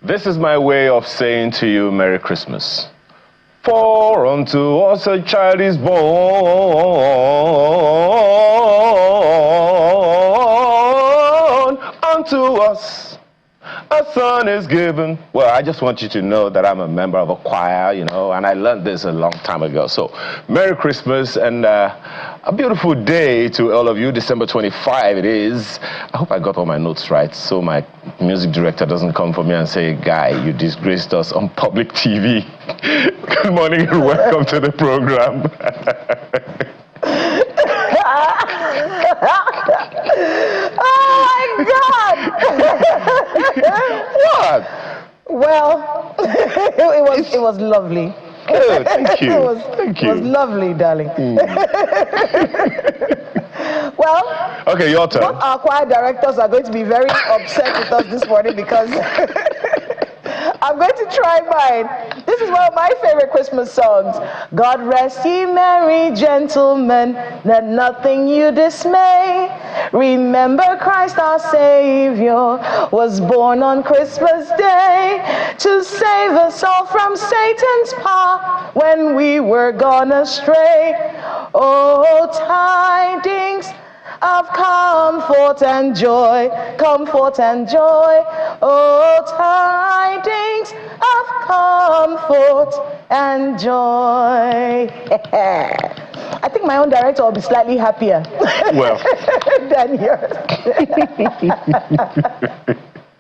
This is my way of saying to you, Merry Christmas. For unto us a child is born, unto us a son is given. Well, I just want you to know that I'm a member of a choir, you know, and I learned this a long time ago. So, Merry Christmas and a beautiful day to all of you. December 25 it is. I hope I got all my notes right so my music director doesn't come for me and say, "Guy, you disgraced us on public TV." Good morning and welcome to the program. Oh my God! What? Well, it was lovely. Good, thank you. Thank you. It was lovely, darling. Well, okay, your turn. Both our choir directors are going to be very upset with us this morning because I'm going to try mine. This is one of my favorite Christmas songs. God rest ye merry gentlemen, let nothing you dismay. Remember Christ our Savior was born on Christmas Day to save us all from Satan's power when we were gone astray. Oh, tidings of comfort and joy, comfort and joy. Oh, tidings of comfort and joy. I think my own director will be slightly happier Well. than yours.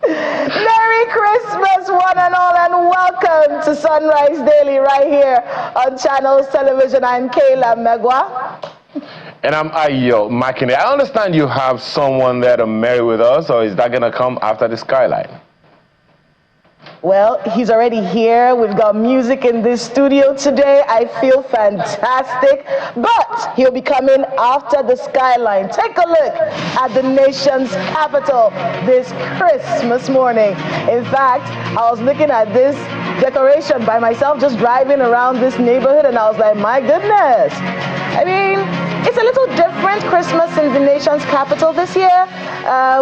Merry Christmas, one and all, and welcome to Sunrise Daily right here on Channels Television. I'm Kayla Megwa. And I'm Ayo Makinde. I understand you have someone there to marry with us, or is that going to come after the skyline? Well, he's already here. We've got music in this studio today. I feel fantastic. But he'll be coming after the skyline. Take a look at the nation's capital this Christmas morning. In fact, I was looking at this decoration by myself, just driving around this neighborhood, and I was like, my goodness. I mean, it's a little different Christmas in the nation's capital this year.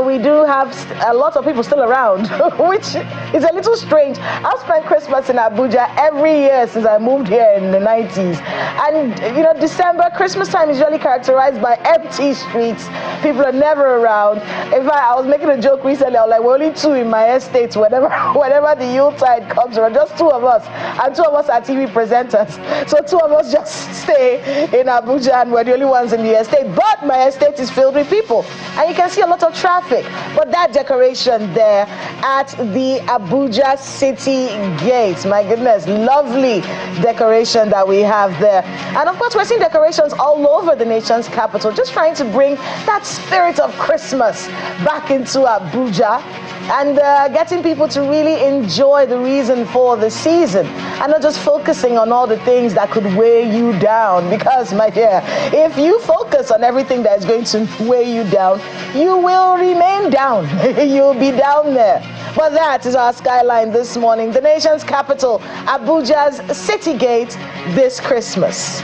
We do have a lot of people still around, which is a little strange. I've spent Christmas in Abuja every year since I moved here in the 90s. And, you know, December, Christmas time is usually characterized by empty streets. People are never around. In fact, I was making a joke recently. I was like, we're only two in my estate. Whenever the Yuletide comes around, just two of us. And two of us are TV presenters. So two of us just stay in Abuja and we're the only ones in the estate. But my estate is filled with people. And you can see a lot of traffic. But that decoration there at the Abuja City Gate, my goodness, lovely decoration that we have there. And of course, we're seeing decorations all over the nation's capital, just trying to bring that spirit of Christmas back into Abuja and getting people to really enjoy the reason for the season and not just focusing on all the things that could weigh you down. Because, my dear, if you focus on everything that is going to weigh you down, you will remain down. You'll be down there. But that is our skyline this morning. The nation's capital, Abuja's City Gate, this Christmas.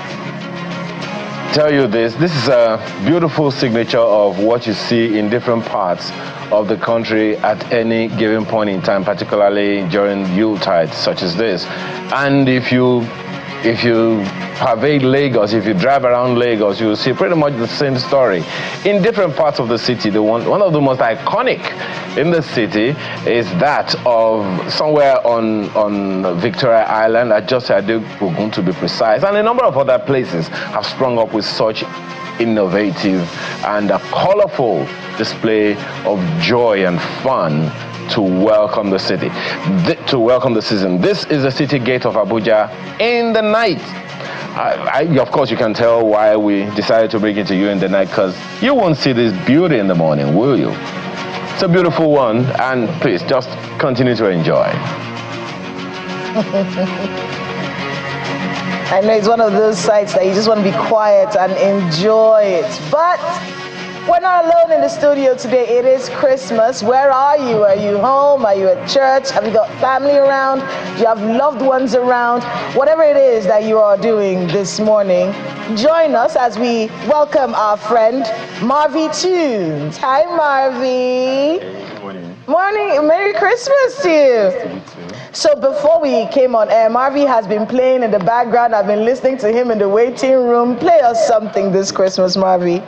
Tell you this is a beautiful signature of what you see in different parts of the country at any given point in time, particularly during Yuletide such as this. And if you pervade Lagos, if you drive around Lagos, you'll see pretty much the same story. In different parts of the city, one of the most iconic in the city is that of somewhere on Victoria Island, at Jose Adepogun to be precise, and a number of other places have sprung up with such innovative and a colorful display of joy and fun to welcome the city, to welcome the season. This is the City Gate of Abuja in the night. Of course, you can tell why we decided to bring it to you in the night, because you won't see this beauty in the morning, will you? It's a beautiful one, and please just continue to enjoy. I know it's one of those sites that you just want to be quiet and enjoy it. But we're not alone in the studio today. It is Christmas. Where are you? Are you home? Are you at church? Have you got family around? Do you have loved ones around? Whatever it is that you are doing this morning, join us as we welcome our friend Marvy Tunes. Hi, Marvy. Good morning. Morning, Merry Christmas to you. So before we came on air, Marvy has been playing in the background. I've been listening to him in the waiting room. Play us something this Christmas, Marvy.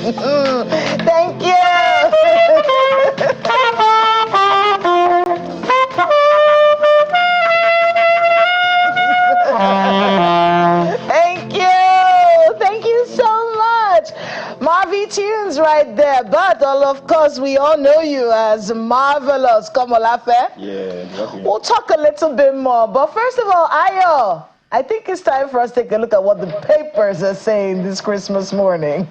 Thank you. Thank you. Thank you so much. Marvy Tunes right there. But of course, we all know you as Marvelous. Komolafe. Yeah, exactly. We'll talk a little bit more. But first of all, Ayo. I think it's time for us to take a look at what the papers are saying this Christmas morning.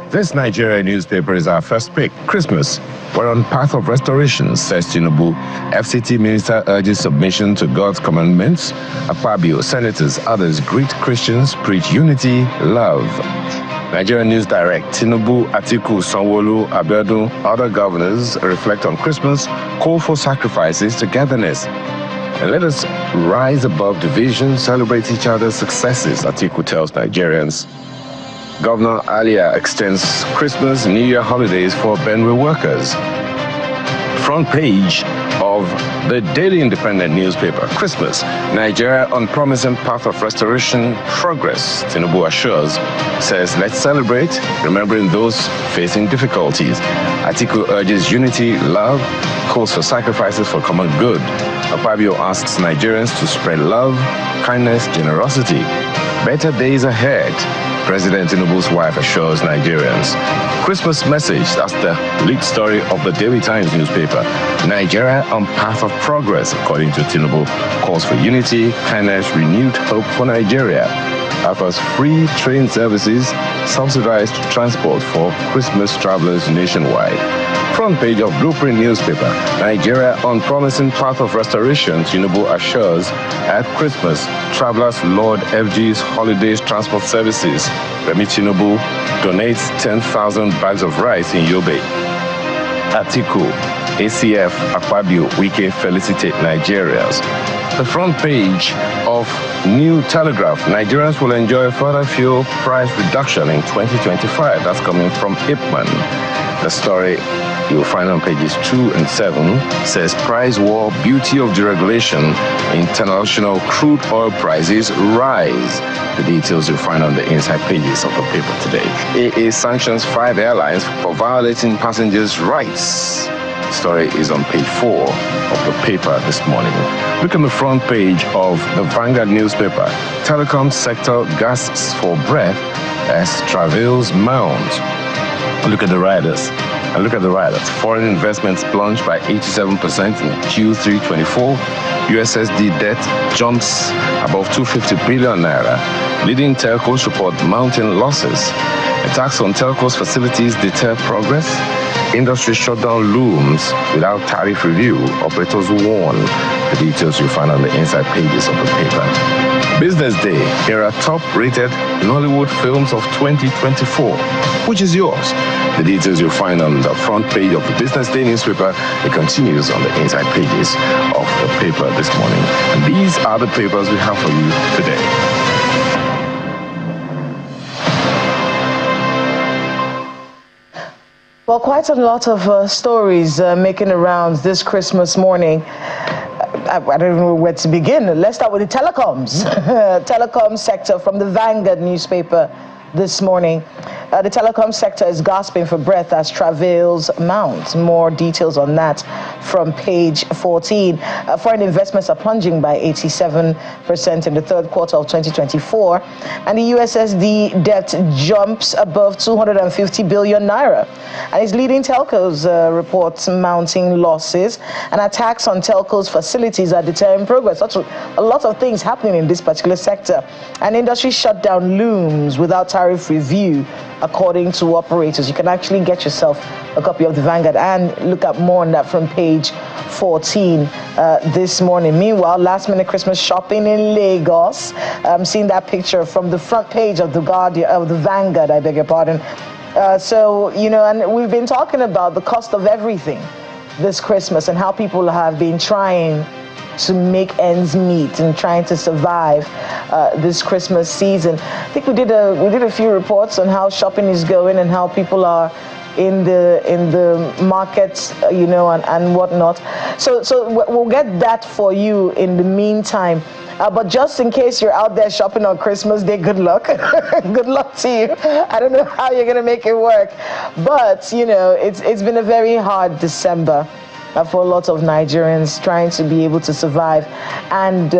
This Nigerian newspaper is our first pick. Christmas, we're on path of restoration, says Tinubu. FCT minister urges submission to God's commandments. Akpabio, senators, others greet Christians, preach unity, love. Nigerian News Direct, Tinubu, Atiku, Sanwo-Olu, Abiodun, other governors reflect on Christmas, call for sacrifices, togetherness. And let us rise above division, celebrate each other's successes, Atiku tells Nigerians. Governor Alia extends Christmas, New Year holidays for Benue workers. Front page of the Daily Independent newspaper. Christmas, Nigeria on promising path of restoration, progress, Tinubu assures, says let's celebrate, remembering those facing difficulties. Atiku urges unity, love, calls for sacrifices for common good. Akpabio asks Nigerians to spread love, kindness, generosity. Better days ahead. President Tinubu's wife assures Nigerians. Christmas message, that's the lead story of the Daily Times newspaper. Nigeria on path of progress, according to Tinubu, calls for unity, kindness, renewed hope for Nigeria. Offers free train services, subsidized transport for Christmas travelers nationwide. Front page of Blueprint newspaper. Nigeria on promising path of restoration, Tinubu assures at Christmas. Travelers Lord FG's holidays transport services. Remi Tinubu donates 10,000 bags of rice in Yobe. Atiku, ACF, Akpabio, Wike felicitate Nigerians. The front page of New Telegraph. Nigerians will enjoy further fuel price reduction in 2025. That's coming from Ipman. The story you'll find on pages 2 and 7 says price war, beauty of deregulation, international crude oil prices rise. The details you'll find on the inside pages of the paper today. AA sanctions 5 airlines for violating passengers' rights. The story is on page 4 of the paper this morning. Look on the front page of the Vanguard newspaper. Telecom sector gasps for breath as travails mount. Look at the riders. And look at the riders. Foreign investments plunged by 87% in Q3 24. USSD debt jumps above 250 billion naira. Leading telcos report mounting losses. Attacks on telcos facilities deter progress. Industry shutdown looms without tariff review. Operators warn. The details you'll find on the inside pages of the paper. Business Day. Here are top-rated Nollywood films of 2024. Which is yours? The details you'll find on the front page of the Business Day newspaper. It continues on the inside pages of the paper this morning. And these are the papers we have for you today. Well, quite a lot of stories making rounds this Christmas morning. I don't even know where to begin. Let's start with the telecoms. Telecom sector from the Vanguard newspaper this morning. The telecom sector is gasping for breath as travails mount. More details on that from page 14. Foreign investments are plunging by 87% in the third quarter of 2024. And the USSD debt jumps above 250 billion naira. And its leading telcos reports mounting losses. And attacks on telcos facilities are deterring progress. That's a lot of things happening in this particular sector. An industry shutdown looms without tariff review, according to operators. You can actually get yourself a copy of the Vanguard and look up more on that from page 14 this morning. Meanwhile, last minute Christmas shopping in Lagos. I'm seeing that picture from the front page of the Guardian, of the Vanguard, I beg your pardon. So, you know, and we've been talking about the cost of everything this Christmas and how people have been trying to make ends meet and trying to survive this Christmas season. I think we did a few reports on how shopping is going and how people are in the markets, you know, and whatnot. So we'll get that for you in the meantime. But just in case you're out there shopping on Christmas Day, good luck. Good luck to you. I don't know how you're gonna make it work, but you know, it's been a very hard December for a lot of Nigerians trying to be able to survive. And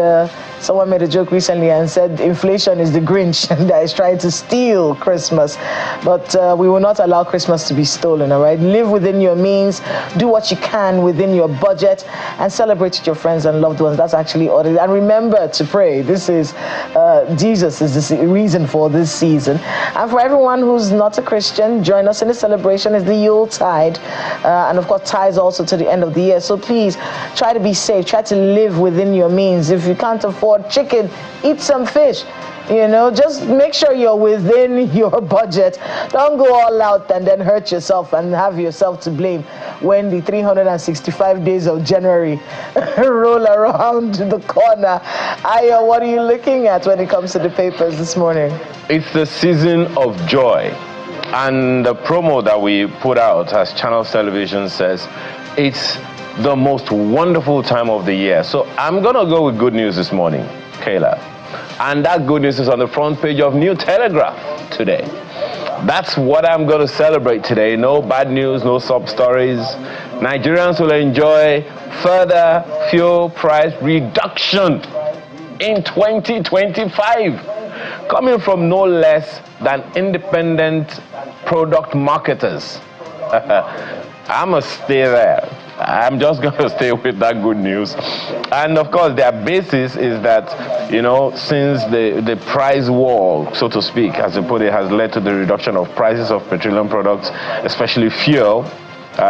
Someone made a joke recently and said inflation is the Grinch that is trying to steal Christmas. But we will not allow Christmas to be stolen, all right? Live within your means, do what you can within your budget, and celebrate with your friends and loved ones. That's actually all it is. And remember to pray. This is, Jesus is the reason for this season. And for everyone who's not a Christian, join us in the celebration. It's the Yuletide. And of course, ties also to the end of the year. So please, try to be safe. Try to live within your means. If you can't afford chicken, eat some fish. You know, just make sure you're within your budget. Don't go all out and then hurt yourself and have yourself to blame when the 365 days of January roll around the corner. Ayo, what are you looking at when it comes to the papers this morning? It's the season of joy. And the promo that we put out, as Channels Television says, it's the most wonderful time of the year. So I'm going to go with good news this morning, Kayla. And that good news is on the front page of New Telegraph today. That's what I'm going to celebrate today. No bad news, no sub stories. Nigerians will enjoy further fuel price reduction in 2025, coming from no less than independent product marketers. I must stay there. I'm just going to stay with that good news. And of course, their basis is that, you know, since the price war, so to speak, as you put it, has led to the reduction of prices of petroleum products, especially fuel,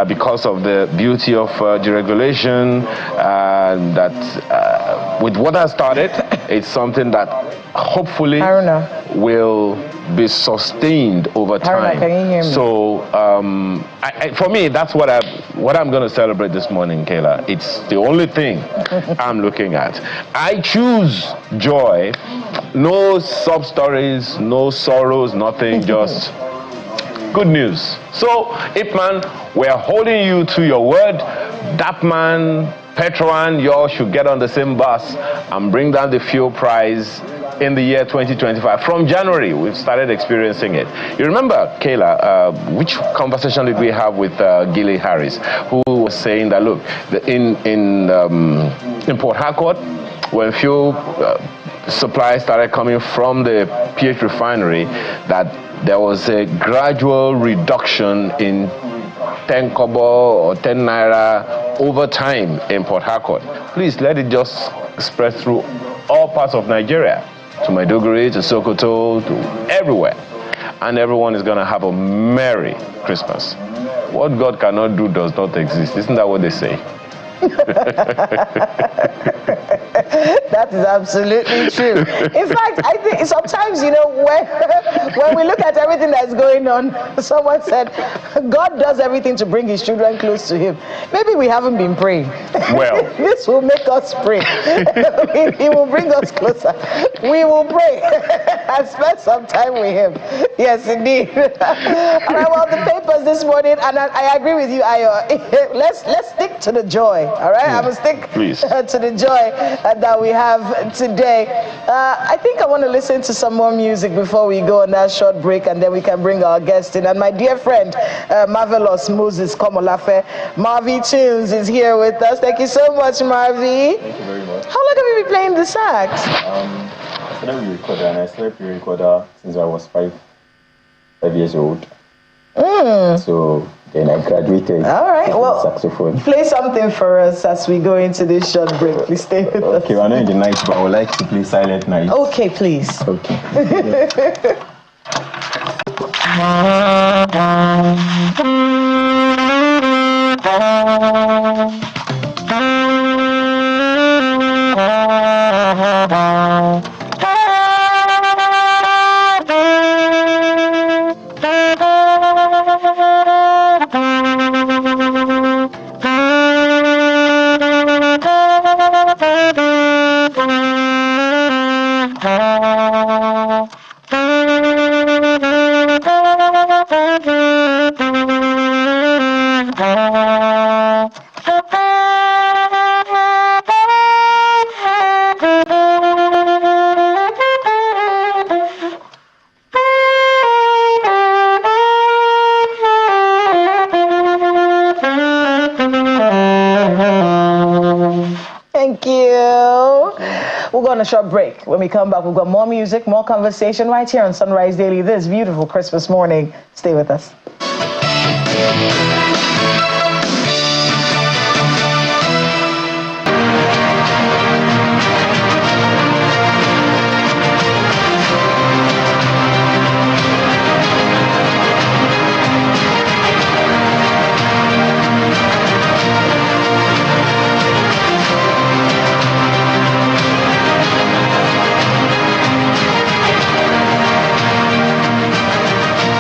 because of the beauty of deregulation, that with what has started, it's something that hopefully will be sustained over time. Can you hear me? So for me, that's what I'm going to celebrate this morning, Kayla. It's the only thing I'm looking at. I choose joy, no sub stories, no sorrows, nothing, just good news. So, Ipman, we're holding you to your word. Dapman, Petroan, you all should get on the same bus and bring down the fuel price in the year 2025. From January, we've started experiencing it. You remember, Kayla, which conversation did we have with Gilly Harris, who was saying that, look, in Port Harcourt, when fuel supply started coming from the PH refinery, that there was a gradual reduction in 10 kobo or 10 naira over time in Port Harcourt. Please let it just spread through all parts of Nigeria, to Maiduguri, to Sokoto, to everywhere. And everyone is going to have a Merry Christmas. What God cannot do does not exist. Isn't that what they say? That is absolutely true. In fact, I think sometimes, you know, when we look at everything that's going on, someone said, God does everything to bring his children close to him. Maybe we haven't been praying. Well, this will make us pray. He will bring us closer. We will pray and spend some time with him. Yes, indeed. All right, well, the papers this morning, and I agree with you, Ayo. Let's stick to the joy. All right, I will stick to the joy that we have today. I think I want to listen to some more music before we go on that short break, and then we can bring our guest in. And my dear friend, Marvelous Moses Komolafe, Marvy Tunes, is here with us. Thank you so much, Marvy. Thank you very much. How long have you been playing the sax? I started with recorder, and I started with recorder since I was 5 years old. So then I graduated. All right, well, saxophone. Play something for us as we go into this short break. Please stay with us. Okay, we're not in the night, but I would like to play Silent Night. Okay, please. Okay. a short break. When we come back, we've got more music, more conversation right here on Sunrise Daily this beautiful Christmas morning. Stay with us.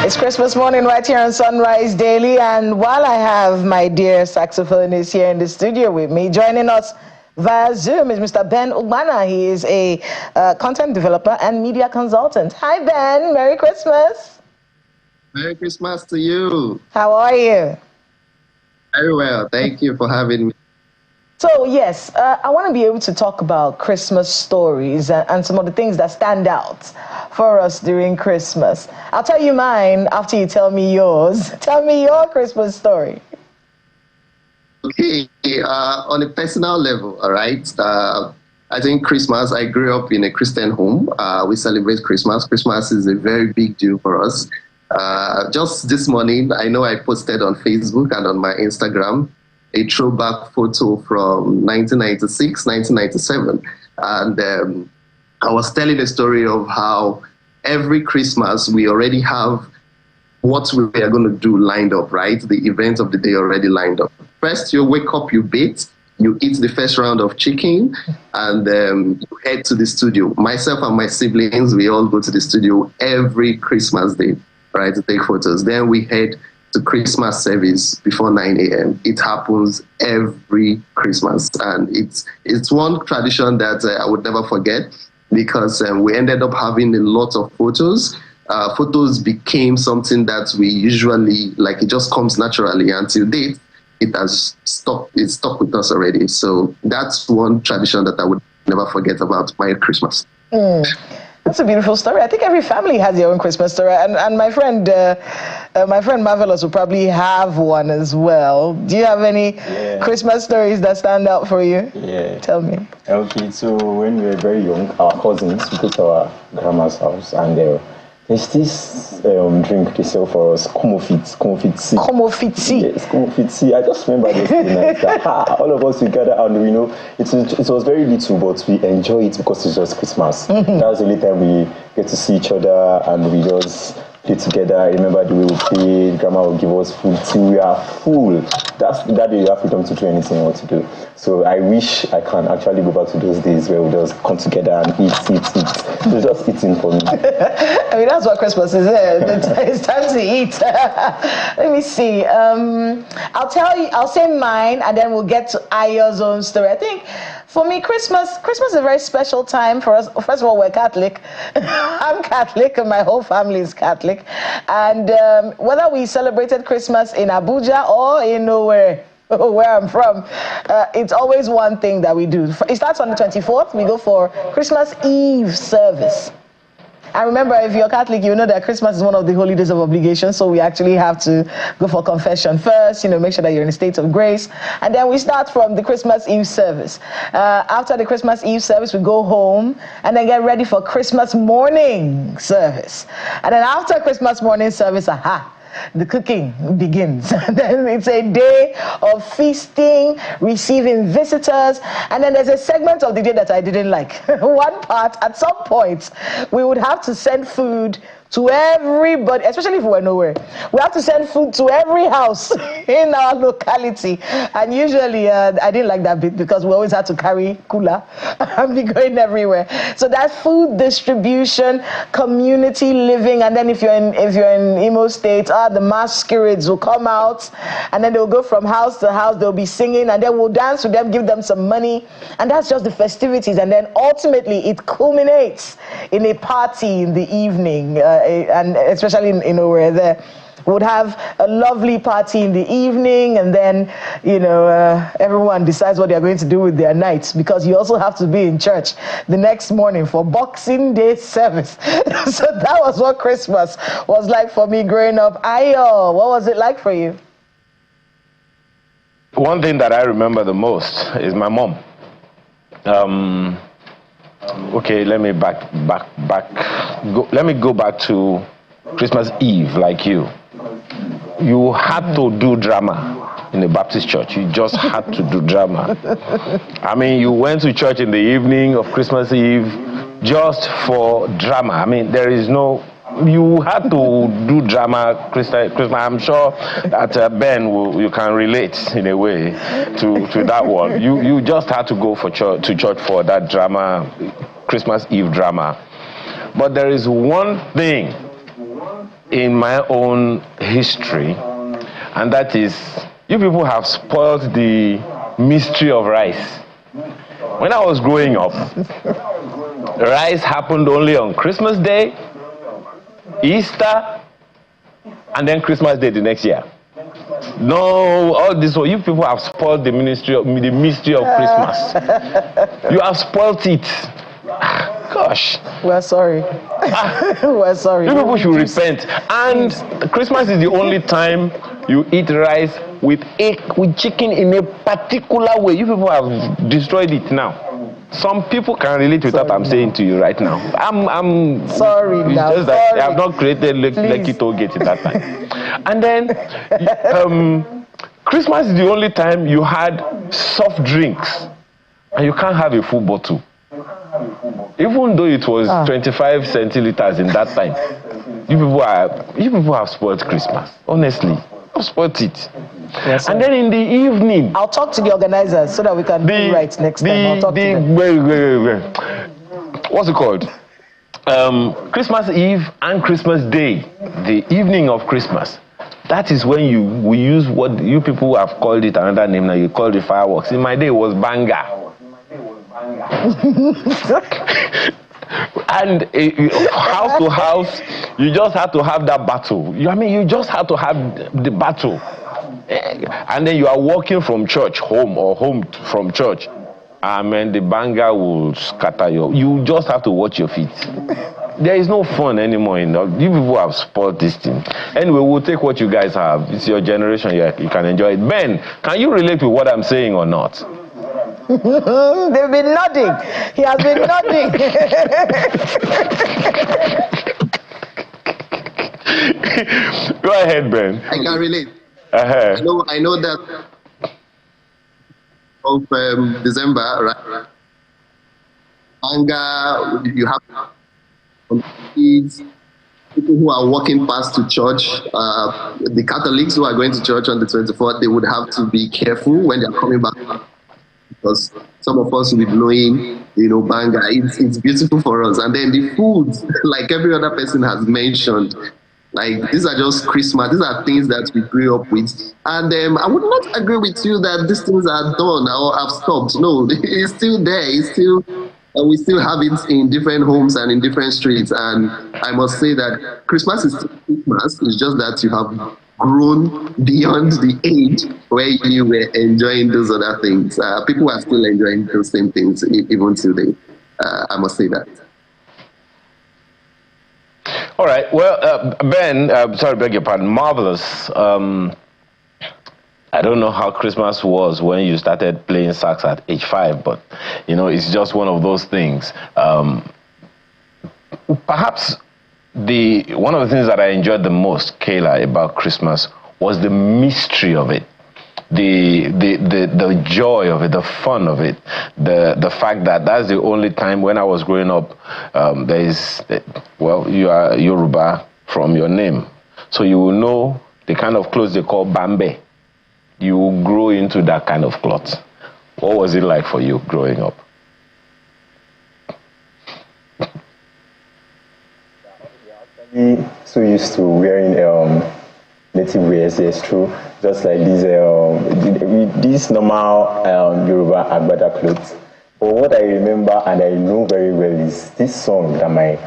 It's Christmas morning right here on Sunrise Daily, and while I have my dear saxophonist here in the studio with me, joining us via Zoom is Mr. Ben Ugbana. He is a content developer and media consultant. Hi, Ben. Merry Christmas. Merry Christmas to you. How are you? Very well. Thank you for having me. So, yes, I want to be able to talk about Christmas stories and some of the things that stand out for us during Christmas. I'll tell you mine after you tell me yours. Tell me your Christmas story. Okay, on a personal level, all right, I think Christmas, I grew up in a Christian home. We celebrate Christmas. Christmas is a very big deal for us. Just this morning, I know I posted on Facebook and on my Instagram a throwback photo from 1996, 1997. And I was telling a story of how every Christmas we already have what we are going to do lined up, right? The event of the day already lined up. First, you wake up, you bathe, you eat the first round of chicken, and you head to the studio. Myself and my siblings, we all go to the studio every Christmas day, right, to take photos. Then we head to Christmas service before 9 a.m. It happens every Christmas, and it's one tradition that I would never forget, because we ended up having a lot of photos. Photos became something that we usually, like, it just comes naturally. Until date, it has stuck with us already. So that's one tradition that I would never forget about my Christmas. That's a beautiful story. I think every family has their own Christmas story, and my friend Marvelous will probably have one as well. Do you have any Christmas stories that stand out for you? Yeah. Tell me. Okay, so when we were very young, our cousins, we go to our grandma's house, and there's this drink they sell for us, Komofiti. Komofiti. Yes, Komofiti. I just remember this thing that all of us, we gather, and we know it was very little, but we enjoy it because it's just Christmas. That was the only time we get to see each other, and we just play together. I remember the way we played. Grandma would give us food till we are full. That day you have freedom to do anything you want to do. So I wish I can actually go back to those days where we just come together and eat. It's just eating for me. I mean, that's what Christmas is. It's time to eat. Let me see. I'll say mine, and then we'll get to Ayo's own story. I think for me, Christmas is a very special time for us. First of all, we're Catholic. I'm Catholic, and my whole family is Catholic. And whether we celebrated Christmas in Abuja or in where I'm from, it's always one thing that we do. It starts on the 24th. We go for Christmas Eve service. And remember, if you're Catholic, you know that Christmas is one of the holy days of obligation, so we actually have to go for confession first, make sure that you're in a state of grace. And then we start from the Christmas Eve service. After the Christmas Eve service, we go home and then get ready for Christmas morning service. And then after Christmas morning service, the cooking begins. Then it's a day of feasting, receiving visitors, and then there's a segment of the day that I didn't like. One part, at some point, we would have to send food to everybody, especially if we're nowhere. We have to send food to every house in our locality. And usually, I didn't like that bit because we always had to carry cooler and be going everywhere. So that food distribution, community living, and then if you're in Imo State, the masquerades will come out, and then they'll go from house to house, they'll be singing, and then we'll dance with them, give them some money, and that's just the festivities. And then ultimately, it culminates in a party in the evening. And especially in where there would have a lovely party in the evening, and then everyone decides what they're going to do with their nights, because you also have to be in church the next morning for Boxing Day service. So that was what Christmas was like for me growing up. Ayo, what was it like for you? One thing that I remember the most is my mom. okay, let me let me go back to Christmas Eve, like you. You had to do drama in the Baptist church. You just had to do drama. I mean, you went to church in the evening of Christmas Eve just for drama. I mean, there is no, you had to do drama Christmas. I'm sure that Ben, you can relate in a way to that one. You just had to go to church for that drama, Christmas Eve drama. But there is one thing in my own history, and that is, you people have spoiled the mystery of rice. When I was growing up, rice happened only on Christmas Day, Easter, and then Christmas Day the next year. No, all this, you people have spoiled the mystery of Christmas. You have spoiled it. Gosh. We're sorry. We're sorry. You people should repent. And Christmas is the only time you eat rice with chicken in a particular way. You people have destroyed it now. Some people can relate with what I'm saying to you right now. I'm sorry. It's now, just that I have not created Lekki Toll Gate at that time. And then Christmas is the only time you had soft drinks, and you can't have a full bottle. Even though it was 25 centiliters in that time, you people have spoiled Christmas. Honestly, I've spoiled it. Yes, and then in the evening, I'll talk to the organizers so that we can do it right next time. I'll talk to them. What's it called? Christmas Eve and Christmas Day, the evening of Christmas. That is when we use what you people have called it another name now. You call it fireworks. In my day, it was banger. And house to house, you just had to have that battle. You just had to have the battle. And then you are walking from church home or home from church. The banger will scatter you just have to watch your feet. There is no fun anymore in that. You people have spoiled this thing. Anyway, we'll take what you guys have. It's your generation, you can enjoy it. Ben, can you relate with what I'm saying or not? They've been nodding. He has been nodding. Go ahead, Ben. I can relate. Uh-huh. I know that of December, right? Anger, you have kids, people who are walking past to church, the Catholics who are going to church on the 24th, they would have to be careful when they are coming back, because some of us will be blowing, banger. It's beautiful for us. And then the food, like every other person has mentioned, like these are just Christmas. These are things that we grew up with. And I would not agree with you that these things are done or have stopped. No, it's still there. It's still, we still have it in different homes and in different streets. And I must say that Christmas is still Christmas. It's just that you have grown beyond the age where you were enjoying those other things. People are still enjoying those same things even today. I must say that. All right. Well, Ben, sorry, beg your pardon. Marvelous. I don't know how Christmas was when you started playing sax at age 5, but it's just one of those things. Perhaps one of the things that I enjoyed the most, Kayla, about Christmas was the mystery of it. The joy of it, the fun of it, the fact that that's the only time when I was growing up, you are Yoruba from your name. So you will know the kind of clothes they call bambe. You will grow into that kind of cloth. What was it like for you growing up? So used to wearing native wears, yes, true. Just like these normal Yoruba Agbada clothes. But what I remember and I know very well is this song that my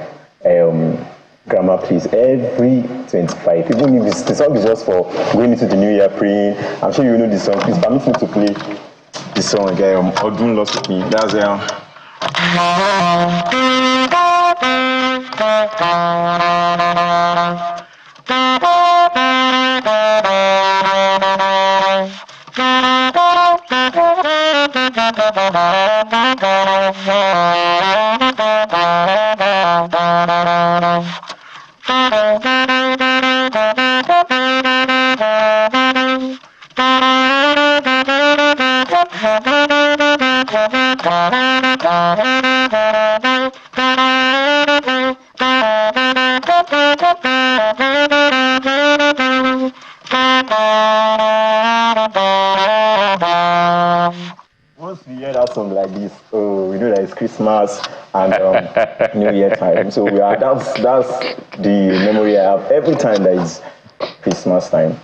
grandma plays every 25. Even if the song is just for going into the new year praying. I'm sure you know this song. Please permit me to play this song. Odun Lost With Me. That's Once we hear that song like this, oh, we know that it's Christmas and New Year time. So that's the memory I have every time that it's Christmas time.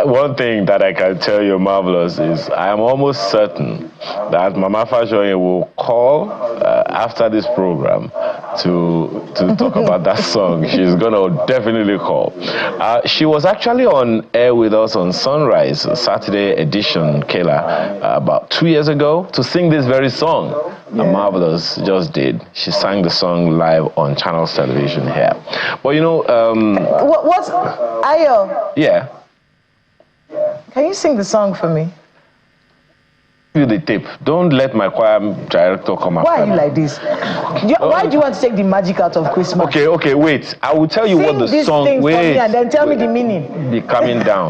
One thing that I can tell you, Marvelous, is I am almost certain that Mama Fashoye will call after this program to talk about that song. She's going to definitely call. She was actually on air with us on Sunrise, Saturday edition, Kayla, about 2 years ago to sing this very song. Yeah. Marvelous just did. She sang the song live on Channels Television here. But you know... what's... Ayo? Yeah. Can you sing the song for me? You the tip. Don't let my choir director come after me. Why are you like this? Why do you want to take the magic out of Christmas? Okay, wait. I will tell you Sing what the this song... thing Wait. For me and then tell me the meaning. Be coming down.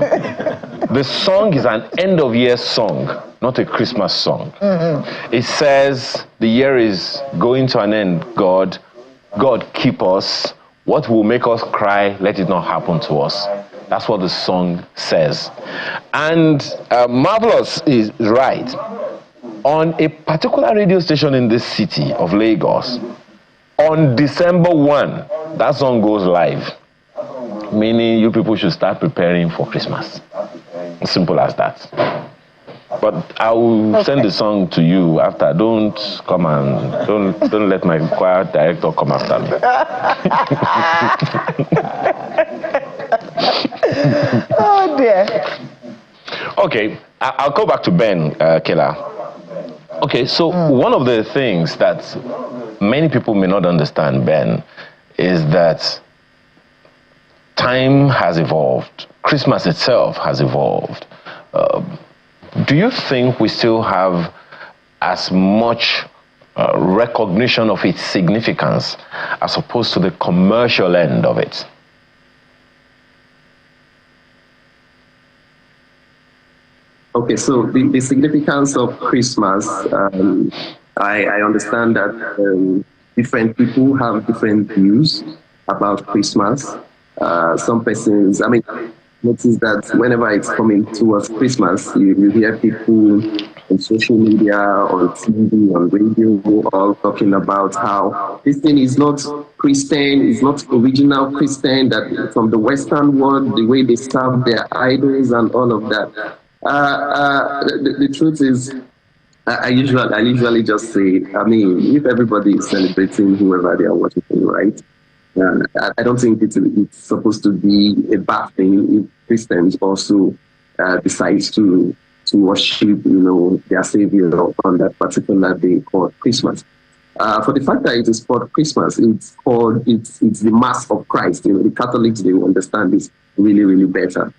The song is an end-of-year song, not a Christmas song. Mm-hmm. It says, the year is going to an end, God. God, keep us. What will make us cry, let it not happen to us. That's what the song says. And Marvelous is right. On a particular radio station in this city of Lagos, on December 1, that song goes live. Meaning you people should start preparing for Christmas. Simple as that. But I will send the song to you after. Don't come and don't let my choir director come after me. Oh dear. Okay, I'll go back to Ben, Kayla. Okay, so one of the things that many people may not understand, Ben, is that time has evolved. Christmas itself has evolved. Do you think we still have as much recognition of its significance as opposed to the commercial end of it? Okay, so the significance of Christmas, I understand that different people have different views about Christmas. Some persons, notice that whenever it's coming towards Christmas, you hear people on social media, on TV, on radio, all talking about how this thing is not Christian, it's not original Christian, that from the Western world, the way they serve their idols and all of that. The truth is, I usually just say, if everybody is celebrating whoever they are worshiping, right? I don't think it's supposed to be a bad thing if Christians also decide to worship, their Savior on that particular day called Christmas. For the fact that it is called Christmas, it's the Mass of Christ. The Catholics, they will understand this really, really better.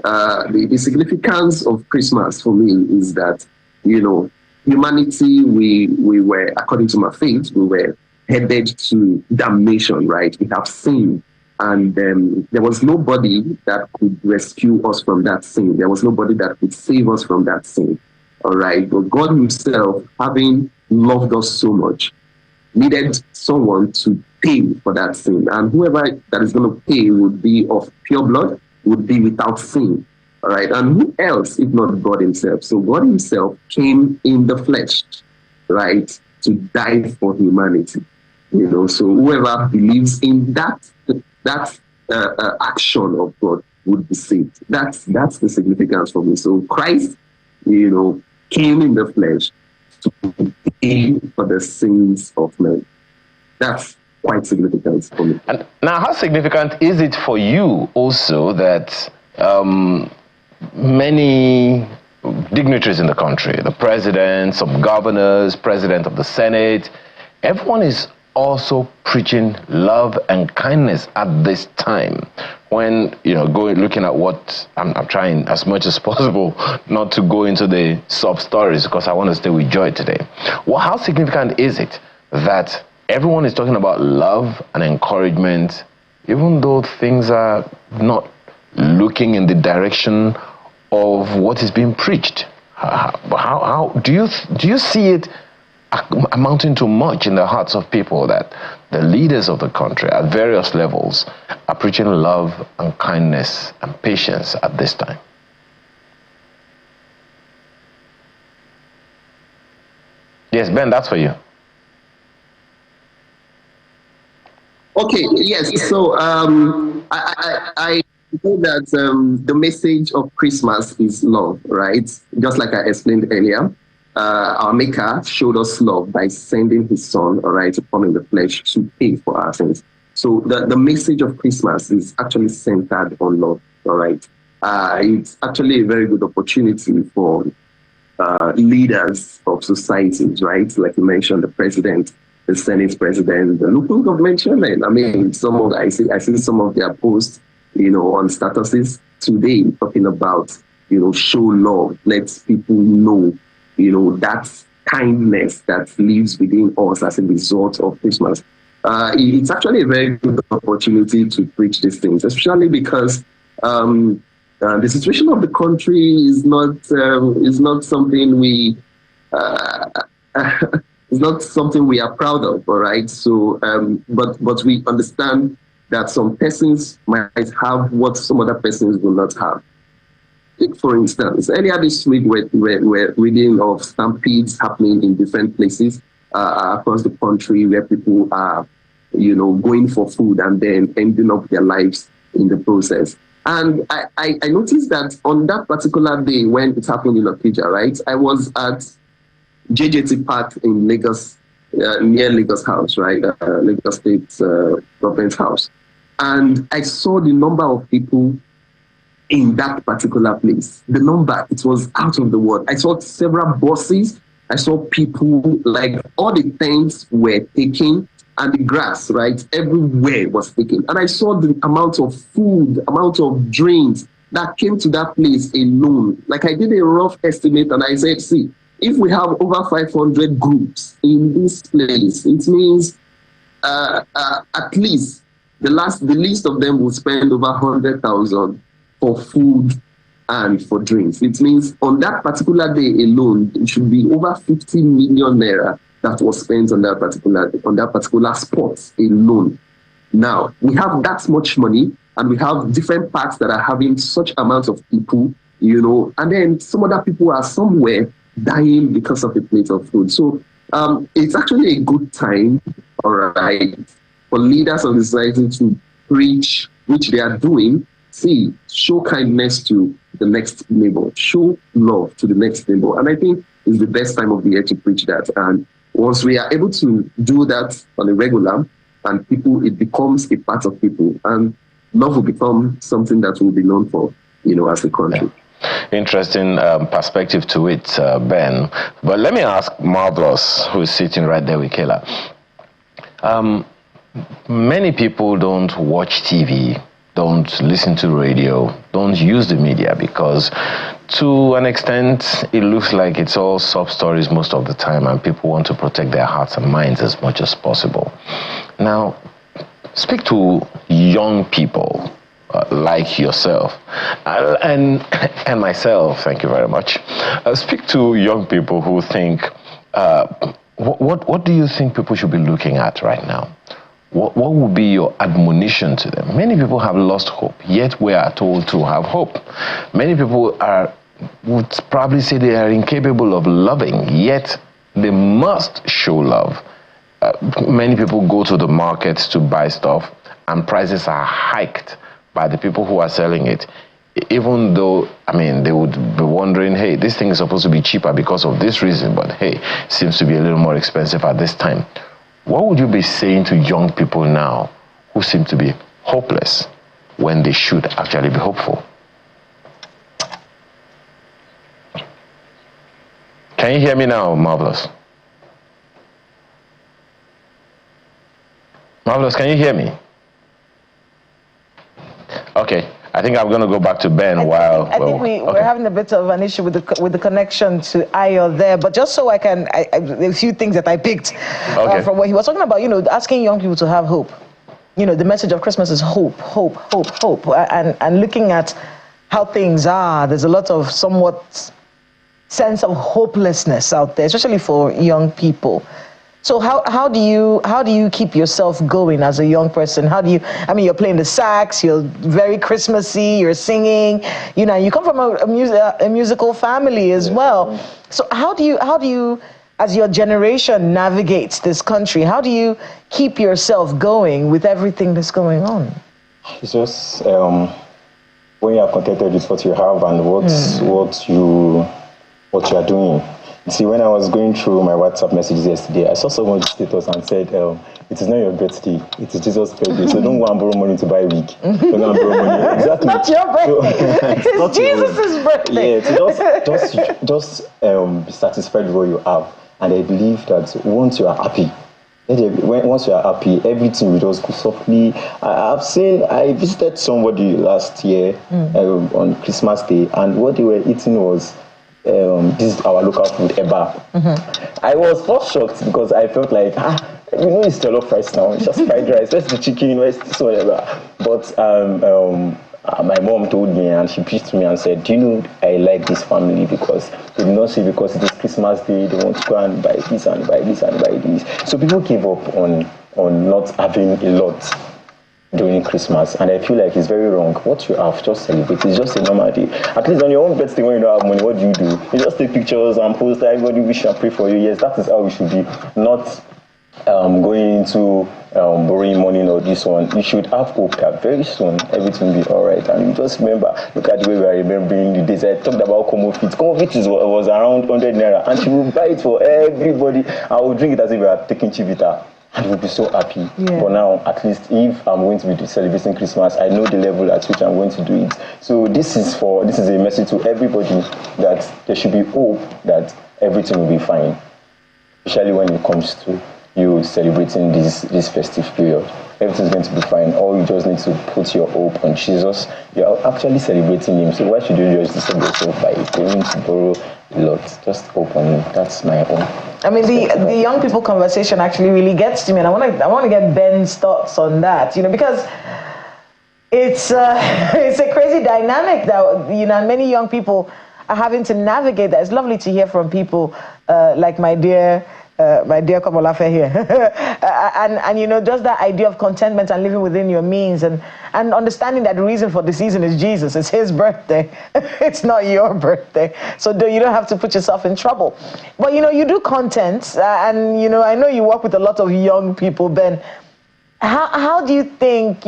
The significance of Christmas for me is that, humanity, we were, according to my faith, we were headed to damnation, right? We have sinned. And there was nobody that could rescue us from that sin. There was nobody that could save us from that sin. All right. But God himself, having loved us so much, needed someone to pay for that sin. And whoever that is going to pay would be of pure blood, would be without sin. All right. And who else if not God himself? So God himself came in the flesh, right, to die for humanity. So whoever believes in that action of God would be saved. That's the significance for me. So Christ, came in the flesh to pay for the sins of men. That's quite significant for me. And now, how significant is it for you also that many dignitaries in the country, the president, some governors, president of the Senate, everyone is also preaching love and kindness at this time when, looking at what I'm trying as much as possible not to go into the sub stories because I want to stay with joy today. Well, how significant is it that everyone is talking about love and encouragement, even though things are not looking in the direction of what is being preached? How do you see it amounting to much in the hearts of people that the leaders of the country at various levels are preaching love and kindness and patience at this time? Yes, Ben, that's for you. Okay, yes. So I know that the message of Christmas is love, right? Just like I explained earlier, our Maker showed us love by sending his son, all right, to come in the flesh to pay for our sins. So the message of Christmas is actually centered on love, all right? It's actually a very good opportunity for leaders of societies, right? Like you mentioned, the president, the Senate president, the local government chairman. I mean, I see some of their posts, on statuses today talking about, show love, let people know, that kindness that lives within us as a result of Christmas. It's actually a very good opportunity to preach these things, especially because the situation of the country is not something we is not something we are proud of, all right? So, but we understand that some persons might have what some other persons will not have. Take, for instance, earlier this week, we're reading of stampedes happening in different places across the country where people are, going for food and then ending up their lives in the process. And I noticed that on that particular day when it happened in Okija, right, I was at JJT Park in Lagos, near Lagos House, right, Lagos State Government House. And I saw the number of people in that particular place. The number, it was out of the world. I saw several buses. I saw people, like all the tents were taken and the grass, right, everywhere was taken. And I saw the amount of food, amount of drinks that came to that place alone. Like I did a rough estimate and I said, see, if we have over 500 groups in this place, it means at least the least of them will spend over 100,000 for food and for drinks. It means on that particular day alone, it should be over 50 million naira that was spent on that particular spot alone. Now we have that much money, and we have different parts that are having such amounts of people, and then some other people are somewhere dying because of a plate of food. So it's actually a good time, all right, for leaders of the society to preach, which they are doing. See, show kindness to the next neighbor, show love to the next neighbor. And I think it's the best time of the year to preach that. And once we are able to do that on a regular, and it becomes a part of people, and love will become something that will be known for, as a country. Yeah. Interesting perspective to it, Ben. But let me ask Marvelous, who is sitting right there with Kayla. Many people don't watch TV, don't listen to radio, don't use the media because to an extent it looks like it's all sob stories most of the time, and people want to protect their hearts and minds as much as possible. Now, speak to young people like yourself and myself, thank you very much. Speak to young people who think, what do you think people should be looking at right now? What would be your admonition to them? Many people have lost hope, yet we are told to have hope. Many people would probably say they are incapable of loving, yet they must show love. Many people go to the markets to buy stuff, and prices are hiked by the people who are selling it. Even though, they would be wondering, hey, this thing is supposed to be cheaper because of this reason, but hey, it seems to be a little more expensive at this time. What would you be saying to young people now who seem to be hopeless when they should actually be hopeful? Can you hear me now, Marvelous? Marvelous, can you hear me? Okay, I think I'm going to go back to Ben I think we're having a bit of an issue with the connection to Ayo there, but just so a few things that I picked from what he was talking about, asking young people to have hope. The message of Christmas is hope, hope, hope, hope, and looking at how things are, there's a lot of somewhat sense of hopelessness out there, especially for young people. So how do you keep yourself going as a young person? I mean, you're playing the sax, you're very Christmassy, you're singing, you come from a musical family as well. So how do you, as your generation navigates this country, how do you keep yourself going with everything that's going on? It's just when you are contented with what you have and what you are doing. You see, when I was going through my WhatsApp messages yesterday, I saw someone's status and said, it is not your birthday, it is Jesus' birthday, so don't go and borrow money to buy wig. Don't go and borrow money. Exactly. It's not your birthday. So, it's Jesus' birthday. Yeah, just be satisfied with what you have. And I believe that once you are happy, once you are happy, everything will just go softly. I visited somebody last year on Christmas Day, and what they were eating was this is our local food, eba. I was first shocked because I felt like, it's jollof rice now, it's just fried rice, where's the chicken, where's this, whatever. But my mom told me, and she preached to me and said, do you know, I like this family because they did not say because it is Christmas Day, they want to go and buy this and buy this and buy this. So people gave up on not having a lot during Christmas, and I feel like it's very wrong. What you have, just celebrate. It's just a normal day. At least on your own birthday, when you don't have money, what do? You just take pictures and post. Everybody wish and pray for you. Yes, that is how we should be. Not going into borrowing money or this one. You should have hope that very soon everything will be all right. And you just remember, look at the way we are remembering the days. I talked about Como Fit. Como Fit was around 100 naira, and she will buy it for everybody. I will drink it as if we are taking Chivita. And we'll be so happy. Yeah. But now, at least if I'm going to be celebrating Christmas, I know the level at which I'm going to do it. So this is a message to everybody that there should be hope that everything will be fine, especially when it comes to you celebrating this festive period. Everything's going to be fine. All you just need to put your hope on Jesus. You're actually celebrating Him. So why should you just deceive yourself by going to borrow a lot? Just hope on Him. That's my own. I mean, the young people conversation actually really gets to me, and I want to get Ben's thoughts on that. Because it's a crazy dynamic that many young people are having to navigate. That it's lovely to hear from people like my dear Komolafe here, and just that idea of contentment and living within your means, and understanding that the reason for the season is Jesus. It's His birthday. It's not your birthday, so you don't have to put yourself in trouble. But you do content, and I know you work with a lot of young people, Ben. How do you think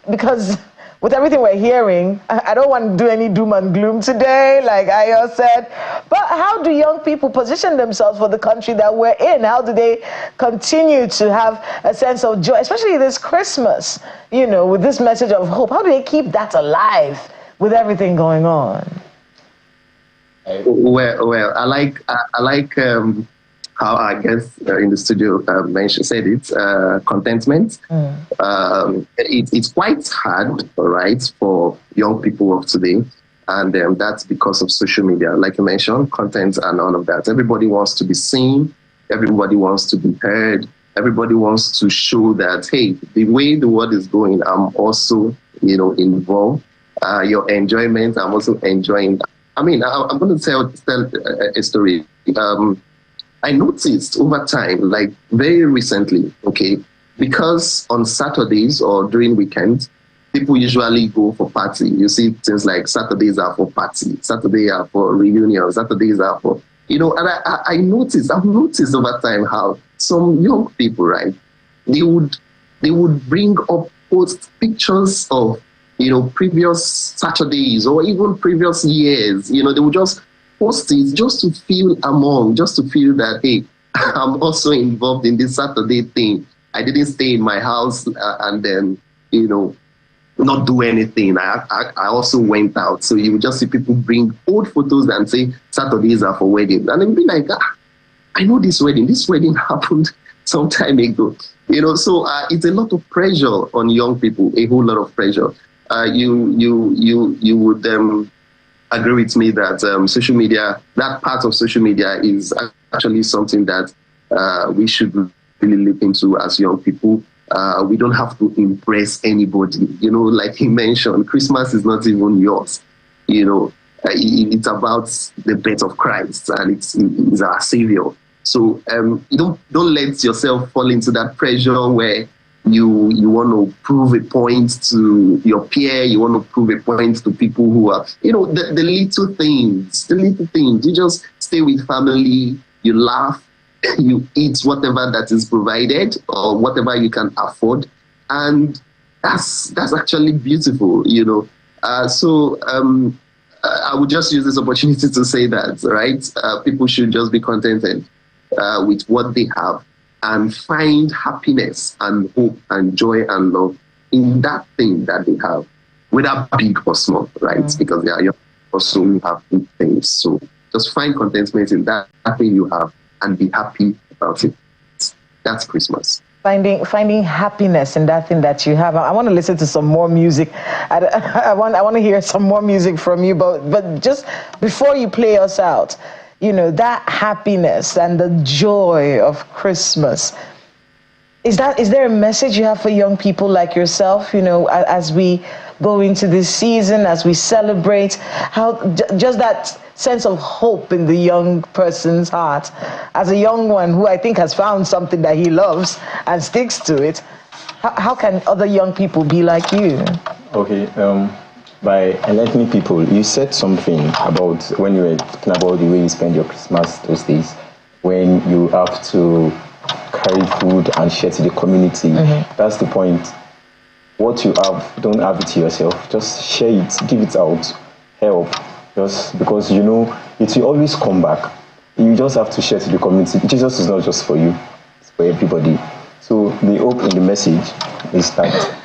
because with everything we're hearing, I don't want to do any doom and gloom today, like Ayo said, but how do young people position themselves for the country that we're in? How do they continue to have a sense of joy, especially this Christmas, with this message of hope? How do they keep that alive with everything going on? Well, I like how I guess in the studio said it, contentment. It's quite hard, right, for young people of today, and that's because of social media, like you mentioned, content and all of that. Everybody wants to be seen, everybody wants to be heard, everybody wants to show that, hey, the way the world is going, I'm also, involved. Your enjoyment, I'm also enjoying. I mean, I'm going to tell a story. I noticed over time, like very recently, okay, because on Saturdays or during weekends, people usually go for party. You see things like Saturdays are for party, Saturdays are for reunion, Saturdays are for, and I've noticed over time how some young people, right, they would bring up, post pictures of, previous Saturdays or even previous years. They would just post it just to feel just to feel that, hey, I'm also involved in this Saturday thing. I didn't stay in my house and then, not do anything. I also went out. So you would just see people bring old photos and say Saturdays are for weddings. And they'd be like, I know this wedding. This wedding happened some time ago. So it's a lot of pressure on young people, a whole lot of pressure. You would agree with me that social media, that part of social media is actually something that we should really look into as young people. We don't have to impress anybody. Like he mentioned, Christmas is not even yours. It's about the birth of Christ, and it's our Savior. So you don't let yourself fall into that pressure where you want to prove a point to your peer, you want to prove a point to people who are, the little things. You just stay with family, you laugh, you eat whatever that is provided or whatever you can afford, and that's actually beautiful, So I would just use this opportunity to say that, right? People should just be contented with what they have and find happiness and hope and joy and love in that thing that they have, whether big or small, right? Because they are young, also we have big things. So just find contentment in that thing you have and be happy about it. That's Christmas. Finding happiness in that thing that you have. I want to listen to some more music. I want to hear some more music from you. But just before you play us out, that happiness and the joy of Christmas. Is there a message you have for young people like yourself? As we go into this season, as we celebrate, how just that sense of hope in the young person's heart. As a young one who I think has found something that he loves and sticks to it, how can other young people be like you? Okay, by enlightening people, you said something about when you were talking about the way you spend your Christmas those days, when you have to carry food and share to the community. Mm-hmm. That's the point. What you have, don't have it to yourself. Just share it, give it out, help. Just because it will always come back. You just have to share to the community. Jesus is not just for you, it's for everybody. So the hope in the message is that